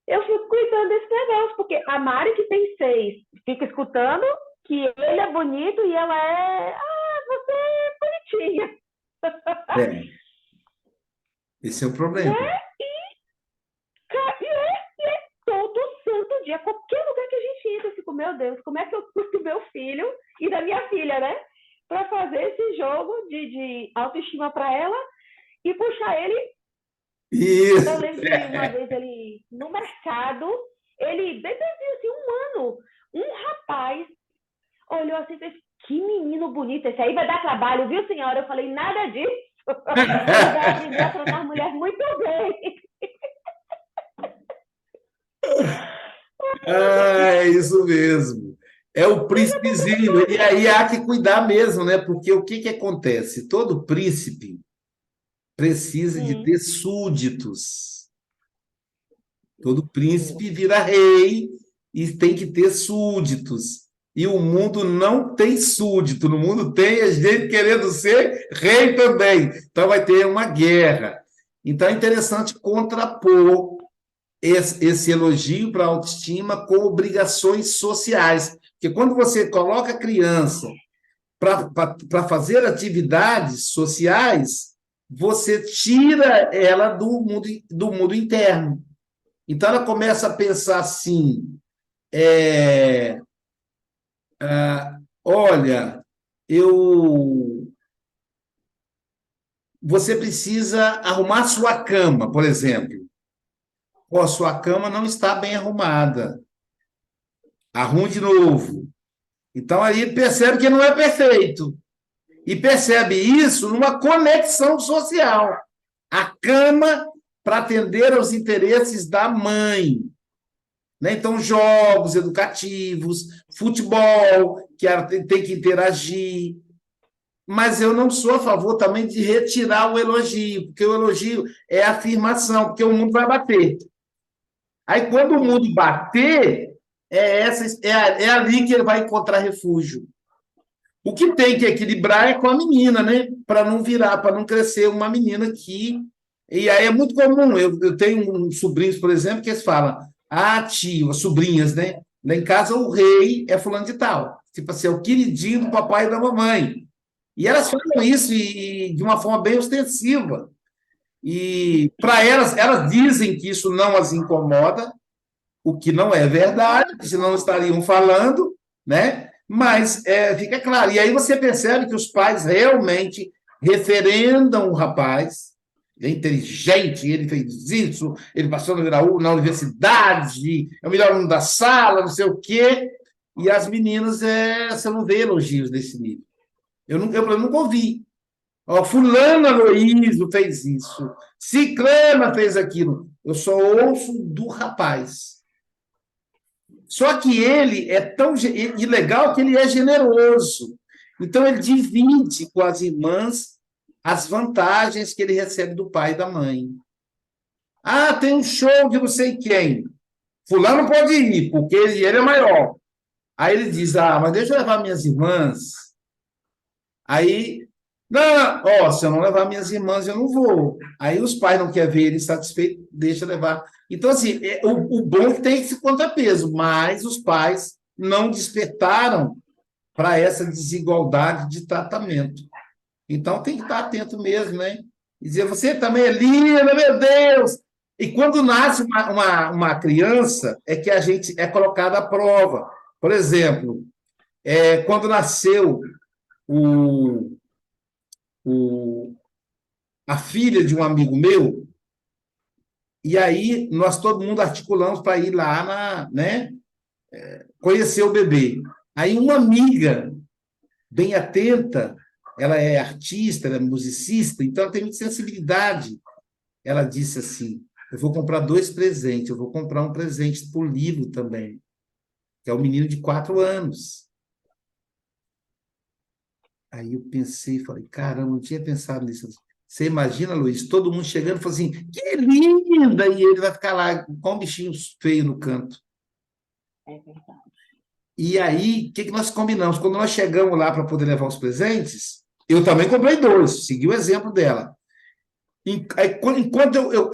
Eu fico cuidando desse negócio, porque a Mari, que tem 6, fica escutando que ele é bonito e ela é... Ah, você é bonitinha. É, esse é o problema. Né? E é todo santo dia, qualquer lugar que a gente entra, eu fico, meu Deus, como é que eu custo do meu filho e da minha filha, né? Para fazer esse jogo de autoestima para ela e puxar ele. Eu Isso. lembro que uma vez ele, no mercado, ele, bebezinho assim, 1 ano, um rapaz olhou assim e fez, que menino bonito, esse aí vai dar trabalho, viu, senhora? Eu falei, nada disso. Ele vai aprender a tratar a mulher muito bem. É isso mesmo. É o príncipezinho. E aí há que cuidar mesmo, né? Porque o que que acontece? Todo príncipe precisa de ter súditos. Todo príncipe vira rei e tem que ter súditos. E o mundo não tem súdito, no mundo tem a gente querendo ser rei também. Então vai ter uma guerra. Então é interessante contrapor esse elogio para a autoestima com obrigações sociais. Porque quando você coloca a criança para fazer atividades sociais, você tira ela do mundo interno. Então, ela começa a pensar assim: olha, você precisa arrumar sua cama, por exemplo. Pô, a sua cama não está bem arrumada. Arrume de novo. Então, aí percebe que não é perfeito. E percebe isso numa conexão social. A cama para atender aos interesses da mãe. Né? Então, jogos educativos, futebol, que ela tem que interagir. Mas eu não sou a favor também de retirar o elogio, porque o elogio é afirmação, porque o mundo vai bater. Aí, quando o mundo bater, é ali que ele vai encontrar refúgio. O que tem que equilibrar é com a menina, né? Para não virar, para não crescer uma menina que. E aí é muito comum. Eu tenho uns sobrinhos, por exemplo, que eles falam: ah, tio, as sobrinhas, né? Lá em casa o rei é fulano de tal. Tipo assim, é o queridinho do papai e da mamãe. E elas falam isso de uma forma bem ostensiva. E para elas dizem que isso não as incomoda, o que não é verdade, porque senão estariam falando, né? Mas fica claro. E aí você percebe que os pais realmente referendam o rapaz, ele é inteligente, ele fez isso, ele passou na universidade, é o melhor aluno da sala, não sei o quê, e as meninas, você não vê elogios desse nível. Eu nunca ouvi. Ó, fulano Aloysio fez isso, ciclana fez aquilo. Eu só ouço do rapaz. Só que ele é tão e legal que ele é generoso. Então, ele divide com as irmãs as vantagens que ele recebe do pai e da mãe. Ah, tem um show de não sei quem. Fulano pode ir, porque ele é maior. Aí ele diz, mas deixa eu levar minhas irmãs. Aí, não, se eu não levar minhas irmãs, eu não vou. Aí os pais não querem ver ele satisfeito, deixa levar. Então, assim, o bom é que tem esse contrapeso, mas os pais não despertaram para essa desigualdade de tratamento. Então, tem que estar atento mesmo, né? E dizer, você também é linda, meu Deus! E quando nasce uma criança, é que a gente é colocada à prova. Por exemplo, quando nasceu a filha de um amigo meu, e aí nós todo mundo articulamos para ir lá, né, conhecer o bebê. Aí uma amiga, bem atenta, ela é artista, ela é musicista, então ela tem muita sensibilidade. Ela disse assim, eu vou comprar 2 presentes, eu vou comprar um presente para o Lilo também, que é um menino de 4 anos. Aí eu pensei, falei, caramba, não tinha pensado nisso. Você imagina, Luiz, todo mundo chegando e falando assim, que linda! E ele vai ficar lá com um bichinho feio no canto. É verdade. E aí, o que nós combinamos? Quando nós chegamos lá para poder levar os presentes, eu também comprei 2, segui o exemplo dela. Enquanto eu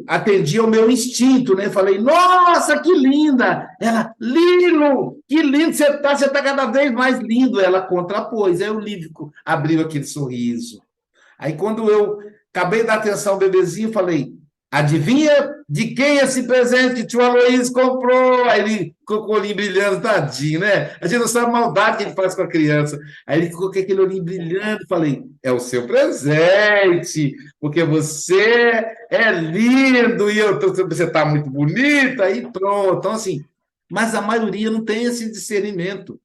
atendi ao meu instinto, né? Falei, nossa, que linda! Ela, Lilo, que lindo você está cada vez mais lindo. Ela contrapôs, aí o Lívico abriu aquele sorriso. Aí, quando eu acabei de dar atenção ao bebezinho, falei, adivinha de quem esse presente que o tio Aloysio comprou? Aí ele ficou com o olhinho brilhando, tadinho, né? A gente não sabe a maldade que ele faz com a criança. Aí ele ficou com aquele olhinho brilhando, falei, é o seu presente, porque você é lindo e você está muito bonita, aí pronto. Então, assim, mas a maioria não tem esse discernimento.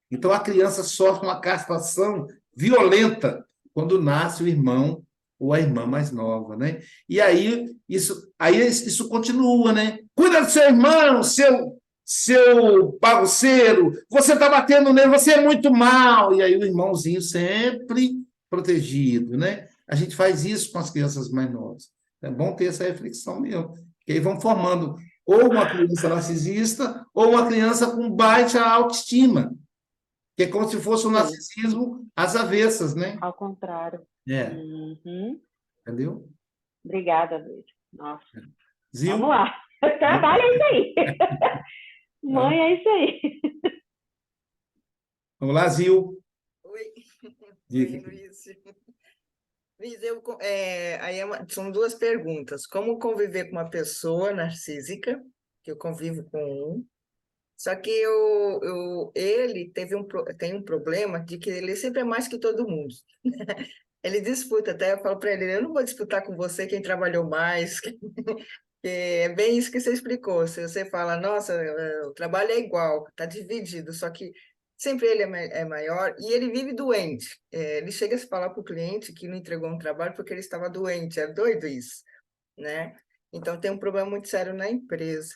Então, a criança sofre uma castração violenta quando nasce o irmão ou a irmã mais nova, né? E aí isso continua, né? Cuida do seu irmão, seu bagunceiro, você está batendo nele, você é muito mal. E aí o irmãozinho sempre protegido, né? A gente faz isso com as crianças mais novas. É bom ter essa reflexão mesmo, que aí vão formando ou uma criança narcisista ou uma criança com baixa autoestima, que é como se fosse um narcisismo às avessas, né? Ao contrário. Uhum. Entendeu? Obrigada, Luiz. Nossa. Zil? Vamos lá. Trabalho é isso aí. Mãe, é isso aí. Vamos lá, Zil. Oi. Diga. Oi, Luiz. Luiz, são 2 perguntas. Como conviver com uma pessoa narcísica, que eu convivo com um, só que ele tem um problema de que ele sempre é mais que todo mundo. Ele disputa, até eu falo para ele, eu não vou disputar com você quem trabalhou mais, que é bem isso que você explicou. Se você fala, nossa, o trabalho é igual, está dividido, só que sempre ele é maior e ele vive doente. Ele chega a se falar para o cliente que não entregou um trabalho porque ele estava doente, é doido isso, né? Então tem um problema muito sério na empresa.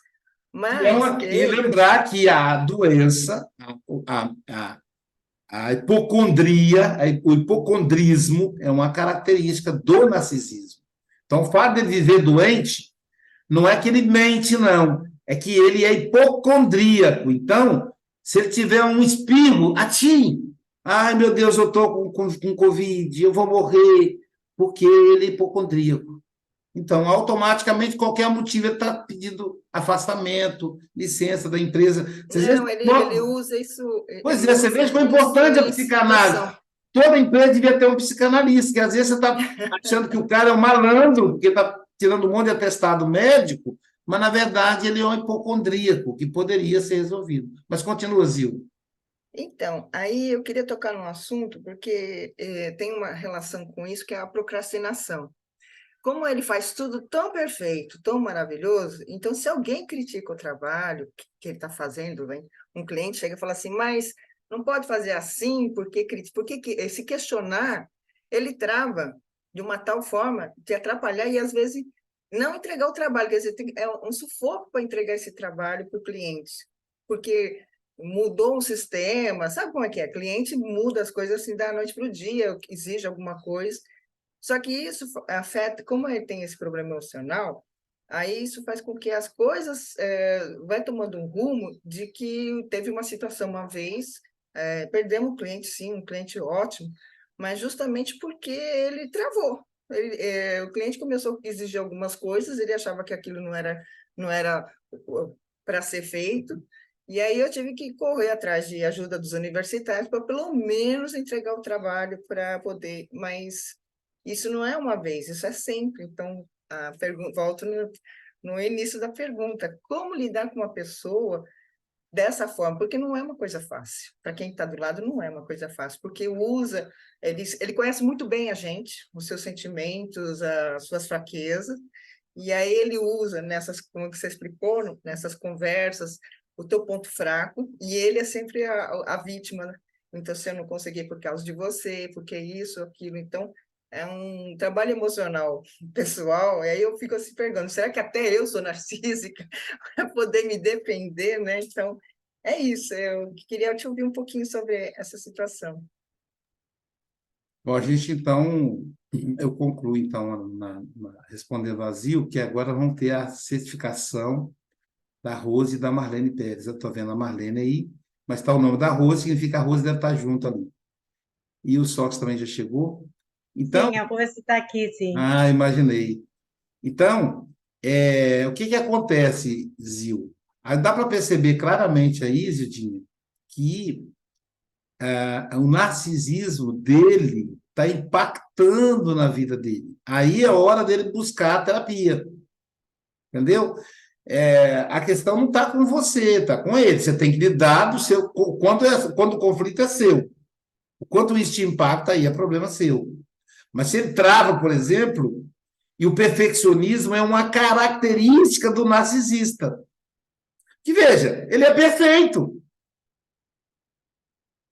E lembrar que a doença, a hipocondria, o hipocondrismo é uma característica do narcisismo. Então, o fato de ele viver doente não é que ele mente, não. É que ele é hipocondríaco. Então, se ele tiver um espirro, atire. Ai, meu Deus, eu estou com Covid, eu vou morrer, porque ele é hipocondríaco. Então, automaticamente, qualquer motivo, ele está pedindo afastamento, licença da empresa. Ele usa isso... Pois é, você veja como é importante a psicanálise. Toda empresa devia ter um psicanalista, que às vezes você está achando que o cara é um malandro, porque está tirando um monte de atestado médico, mas, na verdade, ele é um hipocondríaco, que poderia ser resolvido. Mas continua, Zil. Então, aí eu queria tocar num assunto, porque tem uma relação com isso, que é a procrastinação. Como ele faz tudo tão perfeito, tão maravilhoso, então se alguém critica o trabalho que ele está fazendo, né, um cliente chega e fala assim, mas não pode fazer assim, porque se questionar, ele trava de uma tal forma de atrapalhar e, às vezes, não entregar o trabalho. Quer dizer, é um sufoco para entregar esse trabalho para o cliente, porque mudou o sistema, sabe como é que é? O cliente muda as coisas assim da noite para o dia, exige alguma coisa, só que isso afeta, como ele tem esse problema emocional, aí isso faz com que as coisas vai tomando um rumo de que teve uma situação uma vez, perdemos um cliente, sim, um cliente ótimo, mas justamente porque ele travou. O cliente começou a exigir algumas coisas, ele achava que aquilo não era para ser feito, e aí eu tive que correr atrás de ajuda dos universitários para pelo menos entregar o trabalho para poder, mas isso não é uma vez, isso é sempre. Então, volto no início da pergunta: como lidar com uma pessoa dessa forma? Porque não é uma coisa fácil. Para quem está do lado, não é uma coisa fácil, porque ele conhece muito bem a gente, os seus sentimentos, as suas fraquezas, e aí ele usa como você explicou, nessas conversas, o teu ponto fraco, e ele é sempre a vítima, né? Então, se eu não consegui por causa de você, porque isso, aquilo, então é um trabalho emocional pessoal, e aí eu fico se perguntando, será que até eu sou narcísica para poder me defender, né? Então, é isso, eu queria te ouvir um pouquinho sobre essa situação. Bom, a gente, então, eu concluo, então, respondendo ao Zil, que agora vão ter a certificação da Rose e da Marlene Pérez. Eu estou vendo a Marlene aí, mas está o nome da Rose, significa que a Rose deve estar junto ali. E o Sox também já chegou. Então, Sim, a Rose está aqui, sim. imaginei. Então, o que acontece, Zil? Aí dá para perceber claramente aí, Zildinha, que o narcisismo dele está impactando na vida dele. Aí é hora dele buscar a terapia, entendeu? A questão não está com você, está com ele. Você tem que lidar do seu. Quando o conflito é seu. O quanto isso te impacta, aí é problema seu. Mas se ele trava, por exemplo, e o perfeccionismo é uma característica do narcisista. Que veja, ele é perfeito.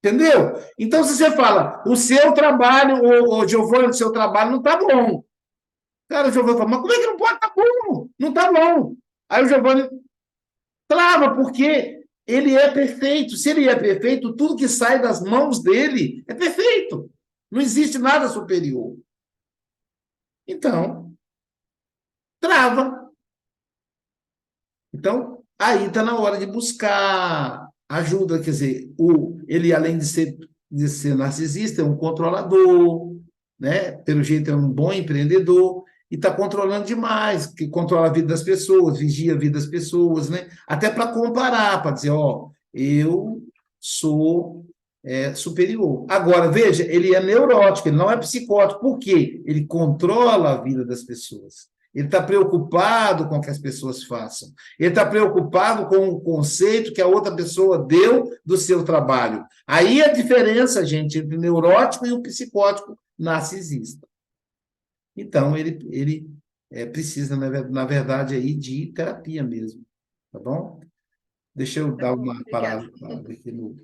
Entendeu? Então, se você fala, o seu trabalho, o Giovanni, o seu trabalho não está bom. Cara, o Giovanni fala, mas como é que não pode estar bom? Não está bom. Aí o Giovanni trava, porque ele é perfeito. Se ele é perfeito, tudo que sai das mãos dele é perfeito. Não existe nada superior. Então, trava. Então, aí está na hora de buscar ajuda. Quer dizer, ele, além de ser narcisista, é um controlador, né? Pelo jeito, é um bom empreendedor e está controlando demais, que controla a vida das pessoas, vigia a vida das pessoas, né? Até para comparar, para dizer, ó, eu sou superior. Agora, veja, ele é neurótico, ele não é psicótico. Por quê? Ele controla a vida das pessoas. Ele está preocupado com o que as pessoas façam. Ele está preocupado com o conceito que a outra pessoa deu do seu trabalho. Aí a diferença, gente, entre o neurótico e o psicótico narcisista. Então, ele precisa, na verdade, aí, de terapia mesmo. Tá bom? Deixa eu Tá dar bom, uma obrigada. parada aqui no